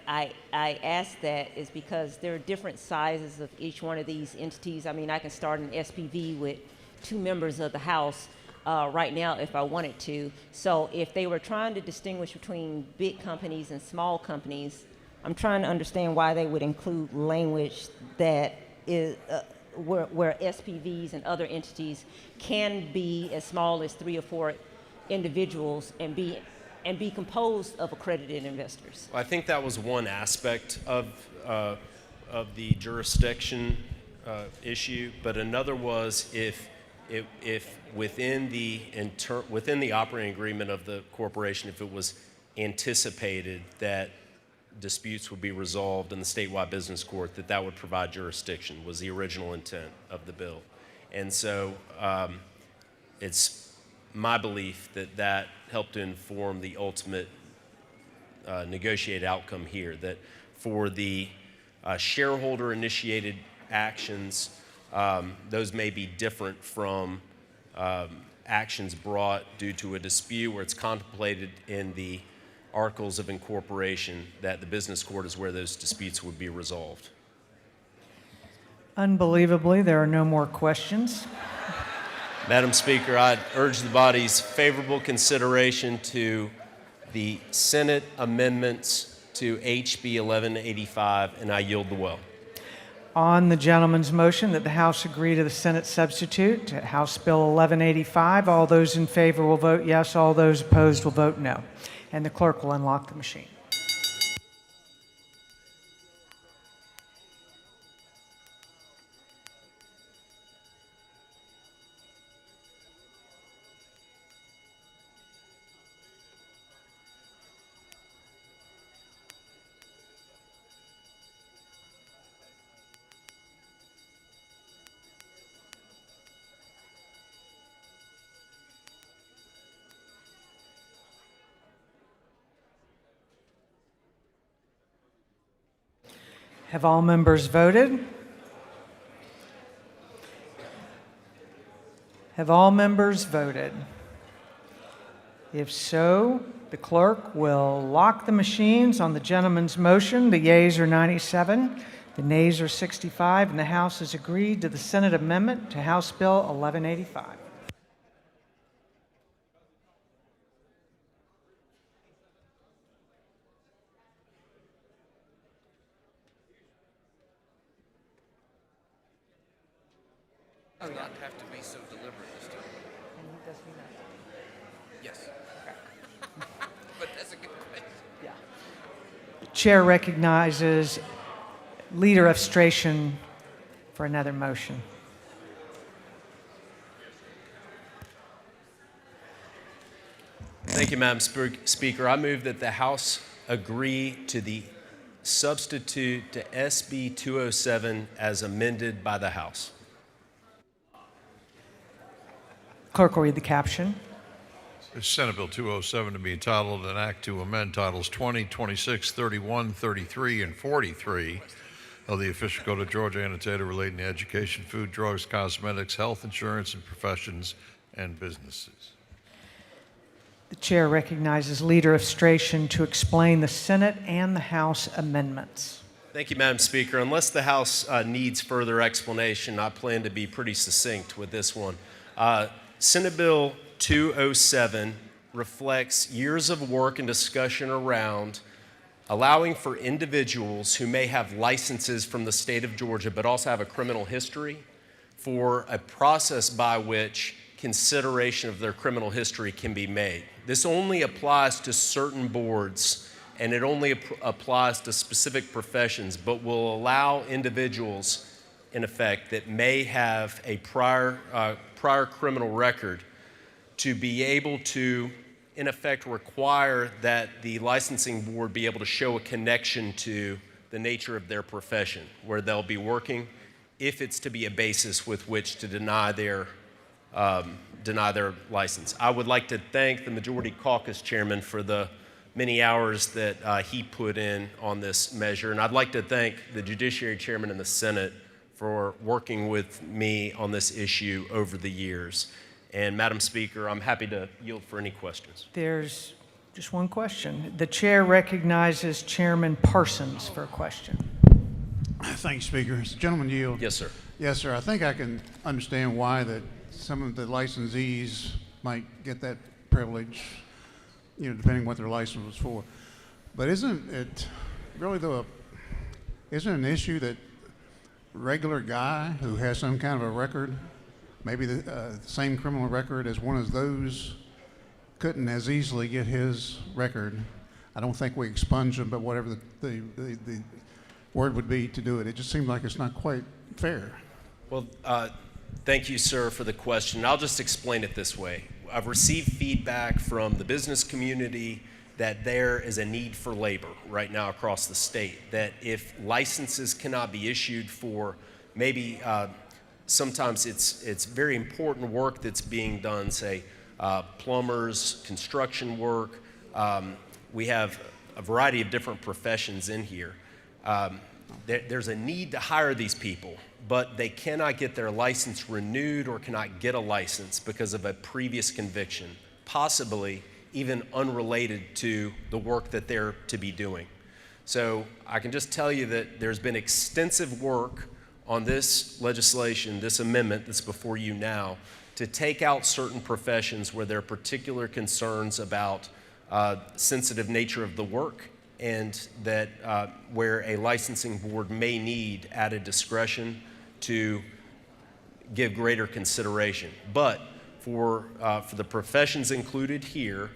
H: ask that is because there are different sizes of each one of these entities. I mean, I can start an SPV with 2 members of the House right now if I wanted to. So if they were trying to distinguish between big companies and small companies, I'm trying to understand why they would include language that is where SPVs and other entities can be as small as 3 or 4 individuals and be composed of accredited investors.
C: Well, I think that was one aspect of the jurisdiction issue, but another was if within the operating agreement of the corporation, if it was anticipated that disputes would be resolved in the statewide business court, that would provide jurisdiction, was the original intent of the bill. And so it's my belief that helped to inform the ultimate negotiated outcome here, that for the shareholder-initiated actions, those may be different from actions brought due to a dispute where it's contemplated in the articles of incorporation that the business court is where those disputes would be resolved.
N: Unbelievably, there are no more questions.
C: Madam Speaker, I'd urge the body's favorable consideration to the Senate amendments to HB 1185, and I yield the well.
N: On the gentleman's motion that the House agree to the Senate substitute to House Bill 1185, all those in favor will vote yes, all those opposed will vote no. And the clerk will unlock the machine. Have all members voted? Have all members voted? If so, the clerk will lock the machines on the gentleman's motion. The yeas are 97, the nays are 65, and the House has agreed to the Senate amendment to House Bill 1185.
I: Does not have to be so deliberate this time. Yes. But that's a good question.
N: Yeah. The chair recognizes Leader of Stration for another motion.
C: Thank you, Madam Speaker. I move that the House agree to the substitute to SB 207 as amended by the House.
N: Clerk will read the caption.
B: Senate Bill 207 to be entitled an act to amend titles 20, 26, 31, 33, and 43 of the official code of Georgia annotated relating to education, food, drugs, cosmetics, health insurance, and professions and businesses.
N: The chair recognizes Leader of Stration to explain the Senate and the House amendments.
C: Thank you, Madam Speaker. Unless the House needs further explanation, I plan to be pretty succinct with this one. Senate Bill 207 reflects years of work and discussion around allowing for individuals who may have licenses from the state of Georgia but also have a criminal history for a process by which consideration of their criminal history can be made. This only applies to certain boards and it only applies to specific professions, but will allow individuals, in effect, that may have a prior criminal record to be able to, in effect, require that the licensing board be able to show a connection to the nature of their profession, where they'll be working, if it's to be a basis with which to deny their license. I would like to thank the Majority Caucus Chairman for the many hours that he put in on this measure, and I'd like to thank the Judiciary Chairman in the Senate for working with me on this issue over the years. And Madam Speaker, I'm happy to yield for any questions.
N: There's just one question. The chair recognizes Chairman Parsons for a question.
A: Thanks, Speaker. Does the gentleman yield?
C: Yes, sir.
A: Yes, sir. I think I can understand why that some of the licensees might get that privilege, depending what their license was for. But isn't it really, though, isn't it an issue that regular guy who has some kind of a record, maybe the same criminal record as one of those, couldn't as easily get his record? I don't think we expunge them, but whatever the word would be to do it. It just seems like it's not quite fair.
C: Well, thank you, sir, for the question. I'll just explain it this way. I've received feedback from the business community that there is a need for labor right now across the state, that if licenses cannot be issued for maybe sometimes it's very important work that's being done, say plumbers, construction work. We have a variety of different professions in here. There's a need to hire these people, but they cannot get their license renewed or cannot get a license because of a previous conviction, possibly even unrelated to the work that they're to be doing. So I can just tell you that there's been extensive work on this legislation, this amendment that's before you now, to take out certain professions where there are particular concerns about sensitive nature of the work, and that where a licensing board may need added discretion to give greater consideration. But for the professions included here,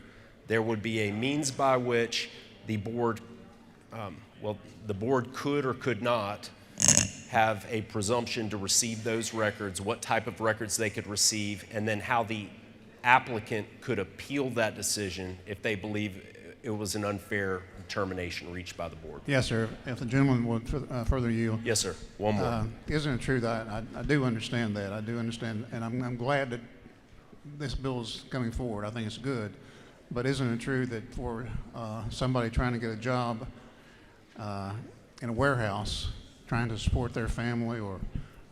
C: there would be a means by which the board, the board could or could not have a presumption to receive those records, what type of records they could receive, and then how the applicant could appeal that decision if they believe it was an unfair determination reached by the board.
A: Yes, sir. If the gentleman would further yield.
C: Yes, sir. One more.
A: Isn't it true that I do understand that? I do understand, and I'm glad that this bill is coming forward. I think it's good. But isn't it true that for somebody trying to get a job in a warehouse, trying to support their family or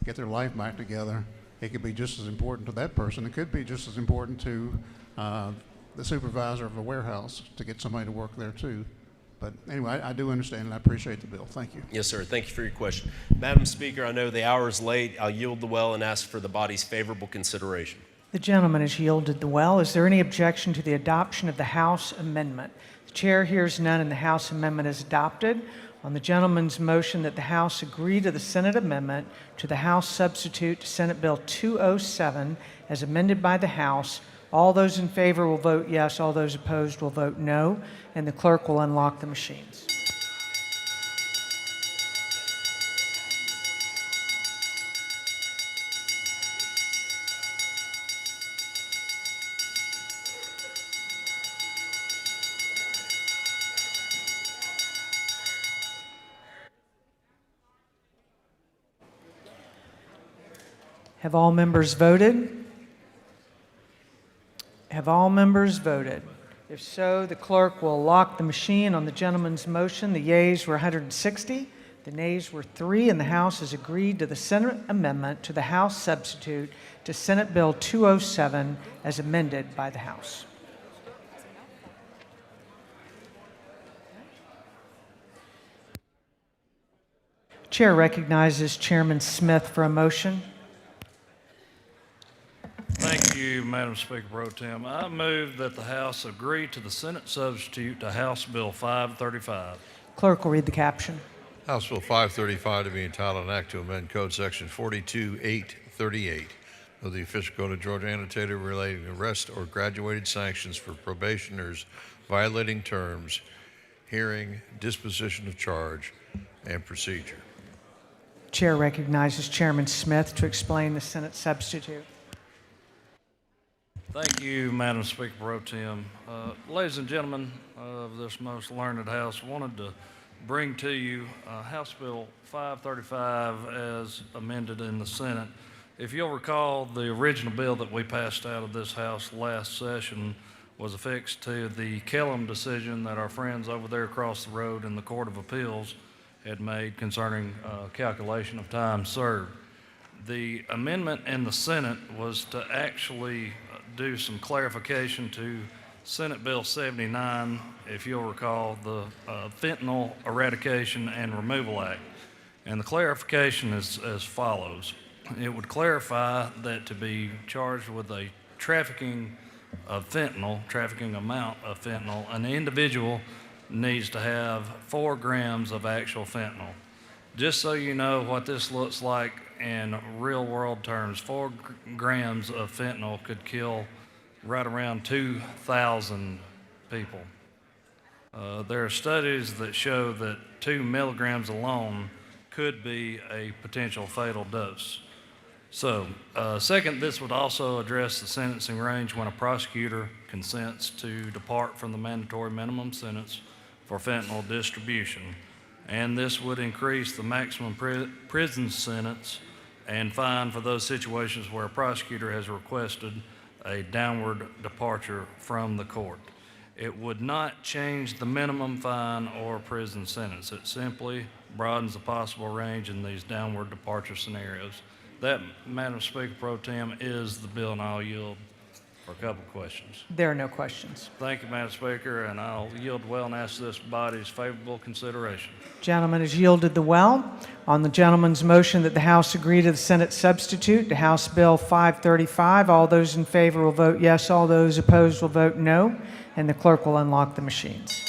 A: get their life back together, it could be just as important to that person. It could be just as important to the supervisor of a warehouse to get somebody to work there too. But anyway, I do understand and I appreciate the bill. Thank you.
C: Yes, sir. Thank you for your question. Madam Speaker, I know the hour is late. I'll yield the well and ask for the body's favorable consideration.
N: The gentleman has yielded the well. Is there any objection to the adoption of the House amendment? The chair hears none and the House amendment is adopted. On the gentleman's motion that the House agree to the Senate amendment to the House substitute to Senate Bill 207 as amended by the House, all those in favor will vote yes, all those opposed will vote no, and the clerk will unlock the machines. Have all members voted? Have all members voted? If so, the clerk will lock the machine on the gentleman's motion. The yeas were 160, the nays were 3, and the House has agreed to the Senate amendment to the House substitute to Senate Bill 207 as amended by the House. Chair recognizes Chairman Smith for a motion.
G: Thank you, Madam Speaker Pro Tem. I move that the House agree to the Senate substitute to House Bill 535.
N: Clerk will read the caption.
B: House Bill 535 to be entitled an act to amend Code Section 42838 of the Official Code of Georgia annotated relating to arrest or graduated sanctions for probationers violating terms, hearing, disposition of charge, and procedure.
N: Chair recognizes Chairman Smith to explain the Senate substitute.
G: Thank you, Madam Speaker Pro Tem. Ladies and gentlemen of this most learned House, wanted to bring to you House Bill 535 as amended in the Senate. If you'll recall, the original bill that we passed out of this House last session was affixed to the Kellum decision that our friends over there across the road in the Court of Appeals had made concerning calculation of time served. The amendment in the Senate was to actually do some clarification to Senate Bill 79, if you'll recall, the Fentanyl Eradication and Removal Act. And the clarification is as follows. It would clarify that to be charged with a trafficking of fentanyl, trafficking amount of fentanyl, an individual needs to have 4 grams of actual fentanyl. Just so you know what this looks like in real world terms, 4 grams of fentanyl could kill right around 2,000 people. There are studies that show that 2 milligrams alone could be a potential fatal dose. So, second, this would also address the sentencing range when a prosecutor consents to depart from the mandatory minimum sentence for fentanyl distribution. And this would increase the maximum prison sentence and fine for those situations where a prosecutor has requested a downward departure from the court. It would not change the minimum fine or prison sentence. It simply broadens the possible range in these downward departure scenarios. That, Madam Speaker Pro Tem, is the bill, and I'll yield for a couple of questions.
N: There are no questions.
G: Thank you, Madam Speaker, and I'll yield well and ask this body's favorable consideration.
N: Gentleman has yielded the well. On the gentleman's motion that the House agree to the Senate substitute to House Bill 535, all those in favor will vote yes, all those opposed will vote no, and the clerk will unlock the machines.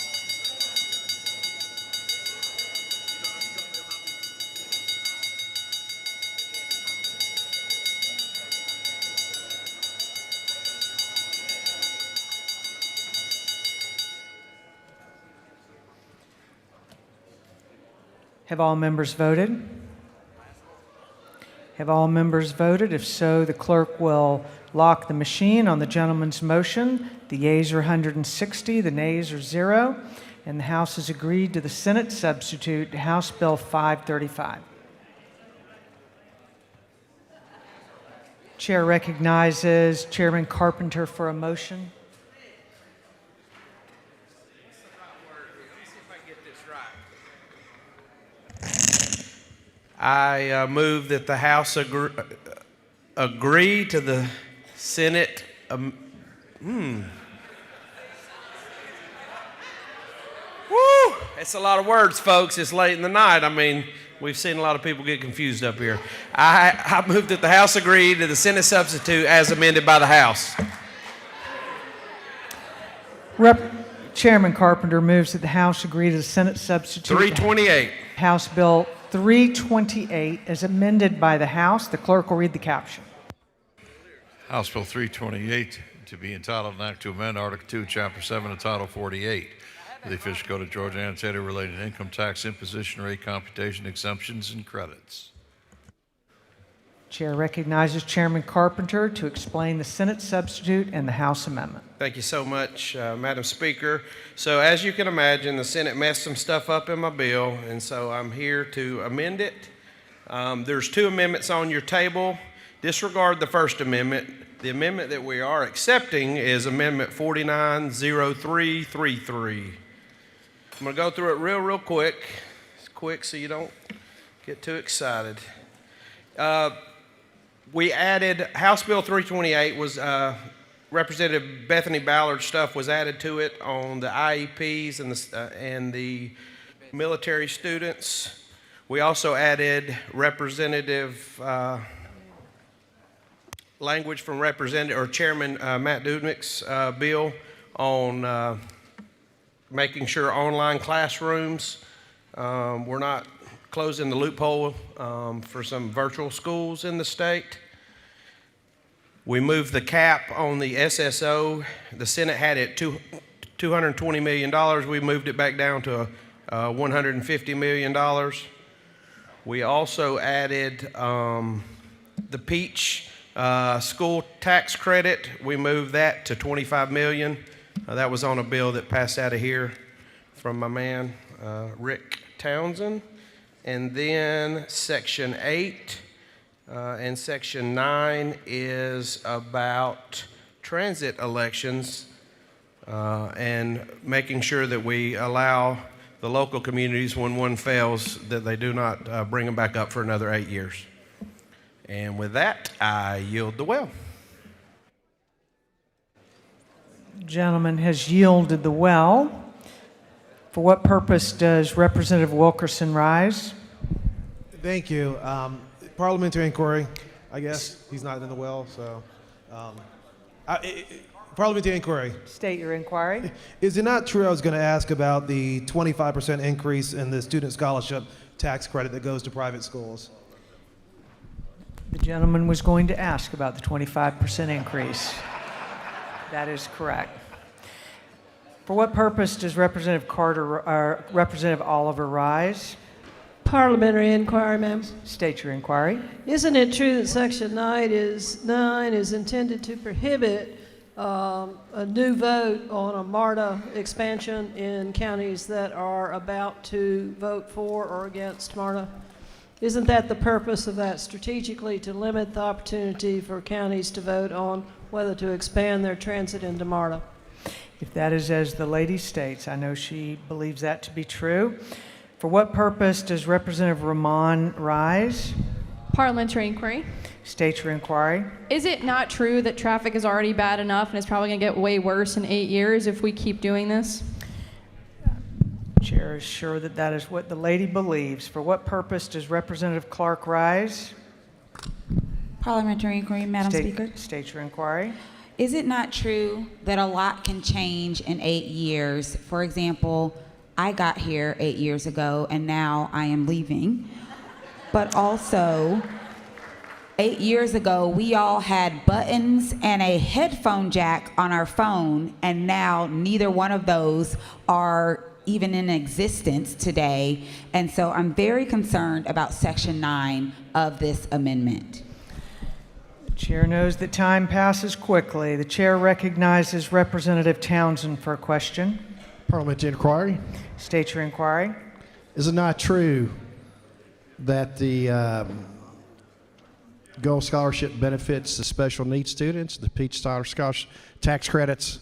N: Have all members voted? Have all members voted? If so, the clerk will lock the machine on the gentleman's motion. The yeas are 160, the nays are 0, and the House has agreed to the Senate substitute to House Bill 535. Chair recognizes Chairman Carpenter for a motion.
V: I move that the House agree to the Senate. Woo! That's a lot of words, folks. It's late in the night. I mean, we've seen a lot of people get confused up here. I move that the House agree to the Senate substitute as amended by the House.
N: Chairman Carpenter moves that the House agree to the Senate substitute.
V: 328.
N: House Bill 328 as amended by the House. The clerk will read the caption.
B: House Bill 328 to be entitled an act to amend Article 2, Chapter 7 of Title 48 of the Official Code of Georgia annotated related to income tax imposition rate computation exemptions and credits.
N: Chair recognizes Chairman Carpenter to explain the Senate substitute and the House amendment.
V: Thank you so much, Madam Speaker. So as you can imagine, the Senate messed some stuff up in my bill, and so I'm here to amend it. There's 2 amendments on your table. Disregard the first amendment. The amendment that we are accepting is Amendment 490333. I'm going to go through it real quick. It's quick so you don't get too excited. We added House Bill 328 was Representative Bethany Ballard's stuff was added to it on the IEPs and the military students. We also added Representative language from Chairman Matt Dudnick's bill on making sure online classrooms, we're not closing the loophole for some virtual schools in the state. We moved the cap on the SSO. The Senate had it $220 million. We moved it back down to $150 million. We also added the Peach school tax credit. We moved that to $25 million. That was on a bill that passed out of here from my man, Rick Townsend. And then Section 8 and Section 9 is about transit elections and making sure that we allow the local communities, when one fails, that they do not bring them back up for another 8 years. And with that, I yield the well.
N: The gentleman has yielded the well. For what purpose does Representative Wilkerson rise?
J: Thank you. Parliamentary inquiry. I guess he's not in the well, so. Parliamentary inquiry.
N: State your inquiry.
J: Is it not true, I was going to ask about the 25% increase in the student scholarship tax credit that goes to private schools?
N: The gentleman was going to ask about the 25% increase. That is correct. For what purpose does Representative Representative Oliver rise?
K: Parliamentary inquiry, ma'am.
N: State your inquiry.
K: Isn't it true that Section 9 is intended to prohibit a new vote on a MARTA expansion in counties that are about to vote for or against MARTA? Isn't that the purpose of that, strategically to limit the opportunity for counties to vote on whether to expand their transit into MARTA?
N: If that is as the lady states, I know she believes that to be true. For what purpose does Representative Rahman rise?
U: Parliamentary inquiry.
N: State your inquiry.
U: Is it not true that traffic is already bad enough and it's probably going to get way worse in 8 years if we keep doing this?
N: Chair is sure that that is what the lady believes. For what purpose does Representative Clark rise?
F: Parliamentary inquiry, Madam Speaker.
N: State your inquiry.
F: Is it not true that a lot can change in 8 years? For example, I got here 8 years ago and now I am leaving. But also, 8 years ago, we all had buttons and a headphone jack on our phone, and now neither one of those are even in existence today. And so I'm very concerned about Section 9 of this amendment.
N: The chair knows that time passes quickly. The chair recognizes Representative Townsend for a question.
J: Parliamentary inquiry.
N: State your inquiry.
J: Is it not true that the Gold Scholarship benefits the special needs students, the Peach Scholarship tax credits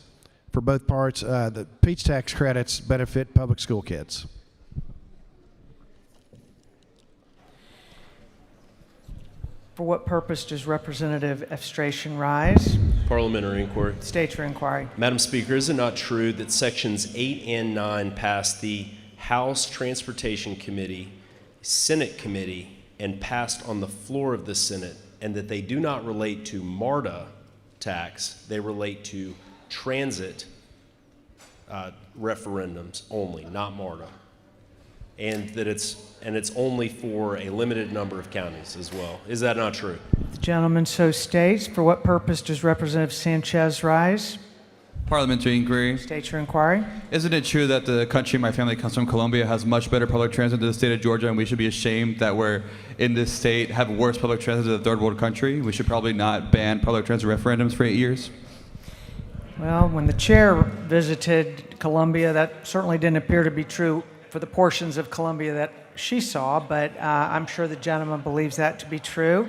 J: for both parts? The Peach tax credits benefit public school kids.
N: For what purpose does Representative Efstration rise?
C: Parliamentary inquiry.
N: State your inquiry.
C: Madam Speaker, is it not true that Sections 8 and 9 passed the House Transportation Committee, Senate Committee, and passed on the floor of the Senate, and that they do not relate to MARTA tax, they relate to transit referendums only, not MARTA, and that it's only for a limited number of counties as well. Is that not true?
N: The gentleman so states. For what purpose does Representative Sanchez rise?
M: Parliamentary inquiry.
N: State your inquiry.
M: Isn't it true that the country my family comes from, Colombia, has much better public transit than the state of Georgia, and we should be ashamed that we're in this state have worse public transit than a third world country? We should probably not ban public transit referendums for 8 years.
N: Well, when the chair visited Colombia, that certainly didn't appear to be true for the portions of Colombia that she saw, but I'm sure the gentleman believes that to be true.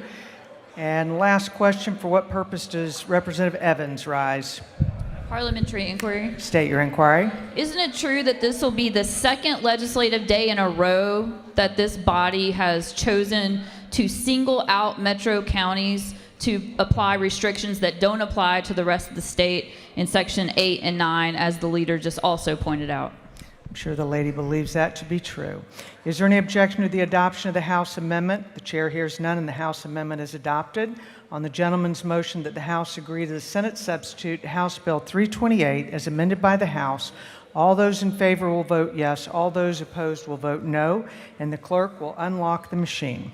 N: And last question, for what purpose does Representative Evans rise?
D: Parliamentary inquiry.
N: State your inquiry.
D: Isn't it true that this will be the second legislative day in a row that this body has chosen to single out metro counties to apply restrictions that don't apply to the rest of the state in Section 8 and 9, as the leader just also pointed out?
N: I'm sure the lady believes that to be true. Is there any objection to the adoption of the House amendment? The chair hears none, and the House amendment is adopted. On the gentleman's motion that the House agree to the Senate substitute House Bill 328 as amended by the House, all those in favor will vote yes. All those opposed will vote no, and the clerk will unlock the machine.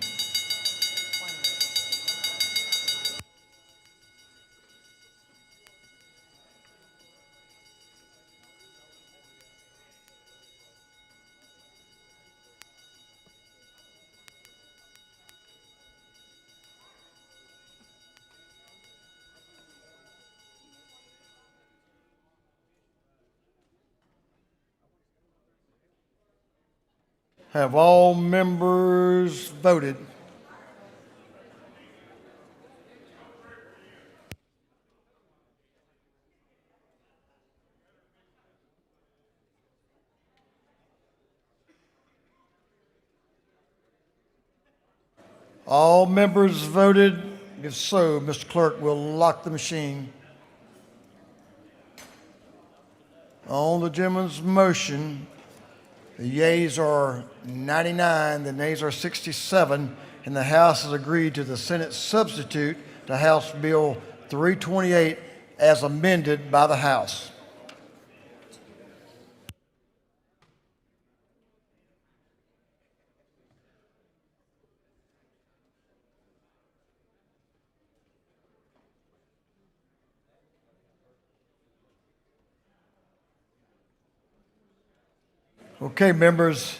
O: Have all members voted? All members voted? If so, Mr. Clerk will lock the machine. On the gentleman's motion, the yeas are 99, the nays are 67, and the House has agreed to the Senate substitute to House Bill 328 as amended by the House. Okay, members,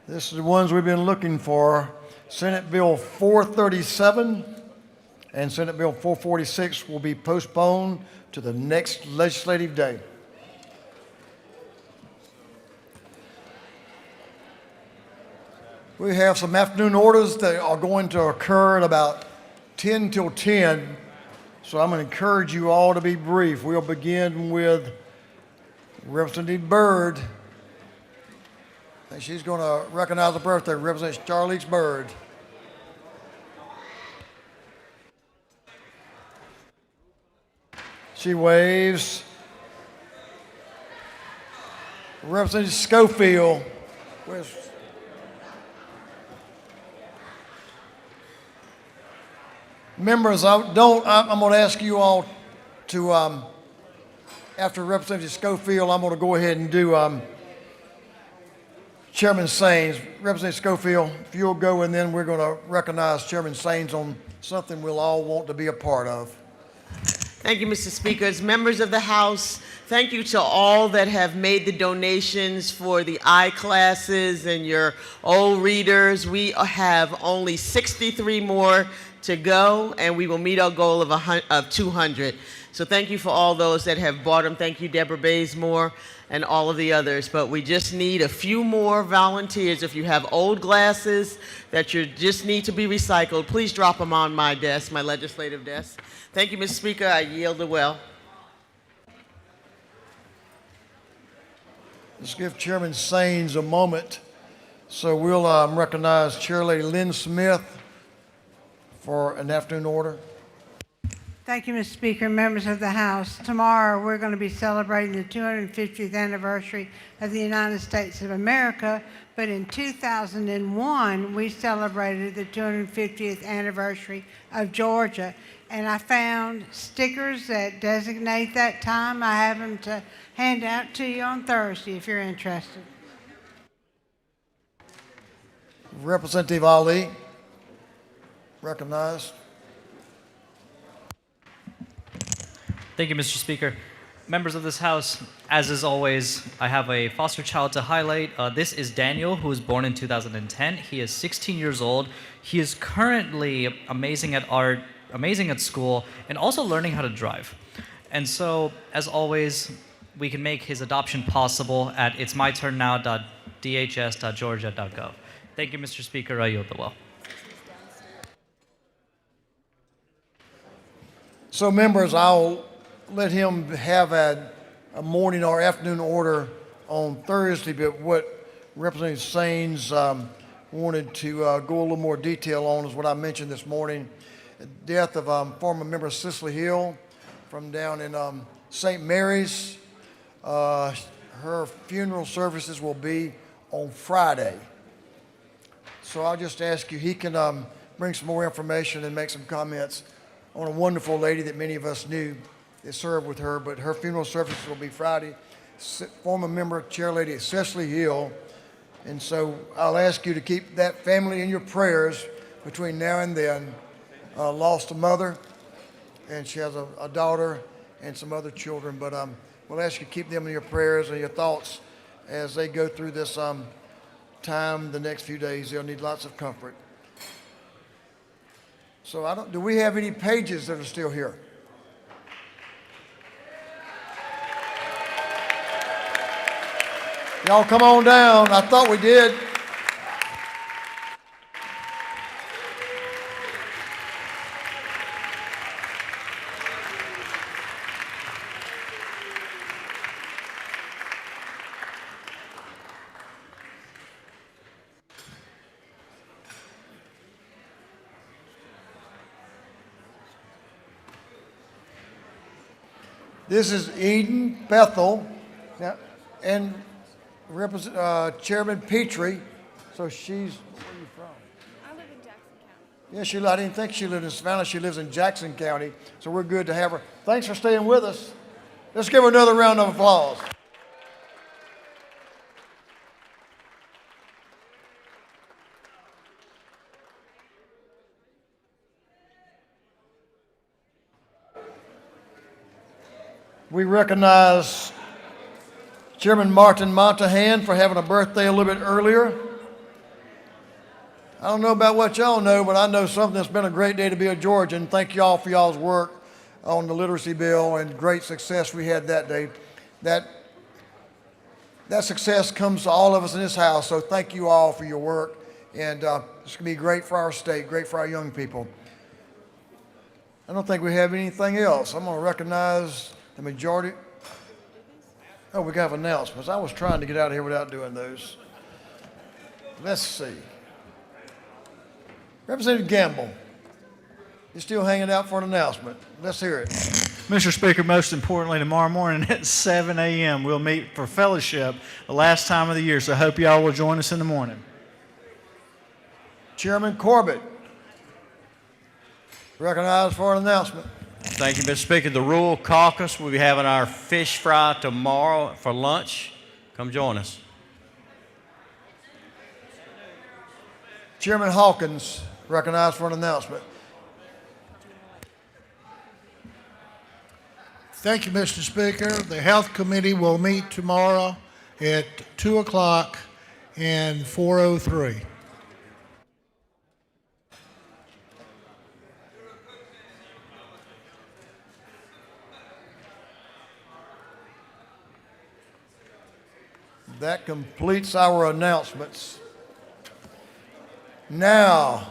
O: this is the ones we've been looking for. Senate Bill 437 and Senate Bill 446 will be postponed to the next legislative day. We have some afternoon orders that are going to occur at about 10 till 10, so I'm going to encourage you all to be brief. We'll begin with Representative Byrd. And she's going to recognize the birthday. Representative Charlize Byrd. She waves. Representative Schofield. Where's members? I'm going to ask you all to after Representative Schofield, I'm going to go ahead and do Chairman Saines. Representative Schofield, if you'll go, and then we're going to recognize Chairman Saines on something we'll all want to be a part of.
Q: Thank you, Mr. Speaker. As members of the House, thank you to all that have made the donations for the I-classes and your old readers. We have only 63 more to go, and we will meet our goal of 200. So thank you for all those that have bought them. Thank you, Deborah Bazemore, and all of the others. But we just need a few more volunteers. If you have old glasses that you just need to be recycled, please drop them on my desk, my legislative desk. Thank you, Mr. Speaker. I yield the well.
O: Let's give Chairman Saines a moment. So we'll recognize Chair Lady Lynn Smith for an afternoon order.
R: Thank you, Mr. Speaker, members of the House. Tomorrow, we're going to be celebrating the 250th anniversary of the United States of America, but in 2001, we celebrated the 250th anniversary of Georgia, and I found stickers that designate that time. I have them to hand out to you on Thursday if you're interested.
O: Representative Ali, recognized.
S: Thank you, Mr. Speaker. Members of this House, as is always, I have a foster child to highlight. This is Daniel, who was born in 2010. He is 16 years old. He is currently amazing at art, amazing at school, and also learning how to drive. And so, as always, we can make his adoption possible at itsmyturnnow.dhs.georgia.gov. Thank you, Mr. Speaker. I yield the well.
O: So members, I'll let him have a morning or afternoon order on Thursday, but what Representative Saines wanted to go a little more detail on is what I mentioned this morning. The death of former member Cicely Hill from down in St. Mary's. Her funeral services will be on Friday. So I'll just ask you, he can bring some more information and make some comments on a wonderful lady that many of us knew that served with her, but her funeral services will be Friday. Former member, Chair Lady Cicely Hill. And so I'll ask you to keep that family in your prayers between now and then. Lost a mother, and she has a daughter and some other children, but we'll ask you to keep them in your prayers and your thoughts as they go through this time the next few days. They'll need lots of comfort. So do we have any pages that are still here? Y'all come on down. I thought we did. This is Eden Bethel, and Chairman Petrie. So she's, where are you from?
L: I live in Jackson County.
O: Yeah, I didn't think she lived in Savannah. She lives in Jackson County. So we're good to have her. Thanks for staying with us. Let's give her another round of applause. We recognize Chairman Martin Montahan for having a birthday a little bit earlier. I don't know about what y'all know, but I know something that's been a great day to be a Georgian. Thank y'all for y'all's work on the literacy bill and great success we had that day. That success comes to all of us in this house, so thank you all for your work. And it's going to be great for our state, great for our young people. I don't think we have anything else. I'm going to recognize the majority. Oh, we got announcements. I was trying to get out of here without doing those. Let's see. Representative Gamble, you're still hanging out for an announcement. Let's hear it.
P: Mr. Speaker, most importantly, tomorrow morning at 7 a.m. we'll meet for fellowship, the last time of the year, so I hope y'all will join us in the morning.
O: Chairman Corbett, recognized for an announcement.
T: Thank you, Mr. Speaker. The Rural Caucus will be having our fish fry tomorrow for lunch. Come join us.
O: Chairman Hawkins, recognized for an announcement.
W: Thank you, Mr. Speaker. The Health Committee will meet tomorrow at 2 o'clock in 403.
O: That completes our announcements. Now,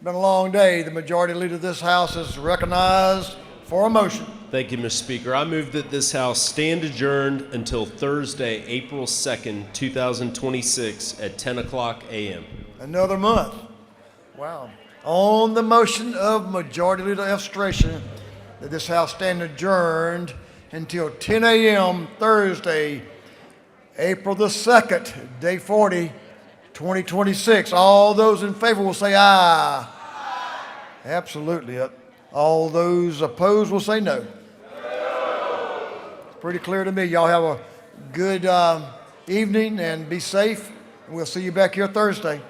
O: been a long day. The majority leader of this House is recognized for a motion.
C: Thank you, Mr. Speaker. I move that this House stand adjourned until Thursday, April 2nd, 2026 at 10 o'clock a.m.
O: Another month. Wow. On the motion of Majority Leader Efstration that this House stand adjourned until 10 a.m. Thursday, April the 2nd, day 40, 2026. All those in favor will say aye. Aye. Absolutely. All those opposed will say no. It's pretty clear to me. Y'all have a good evening and be safe. We'll see you back here Thursday.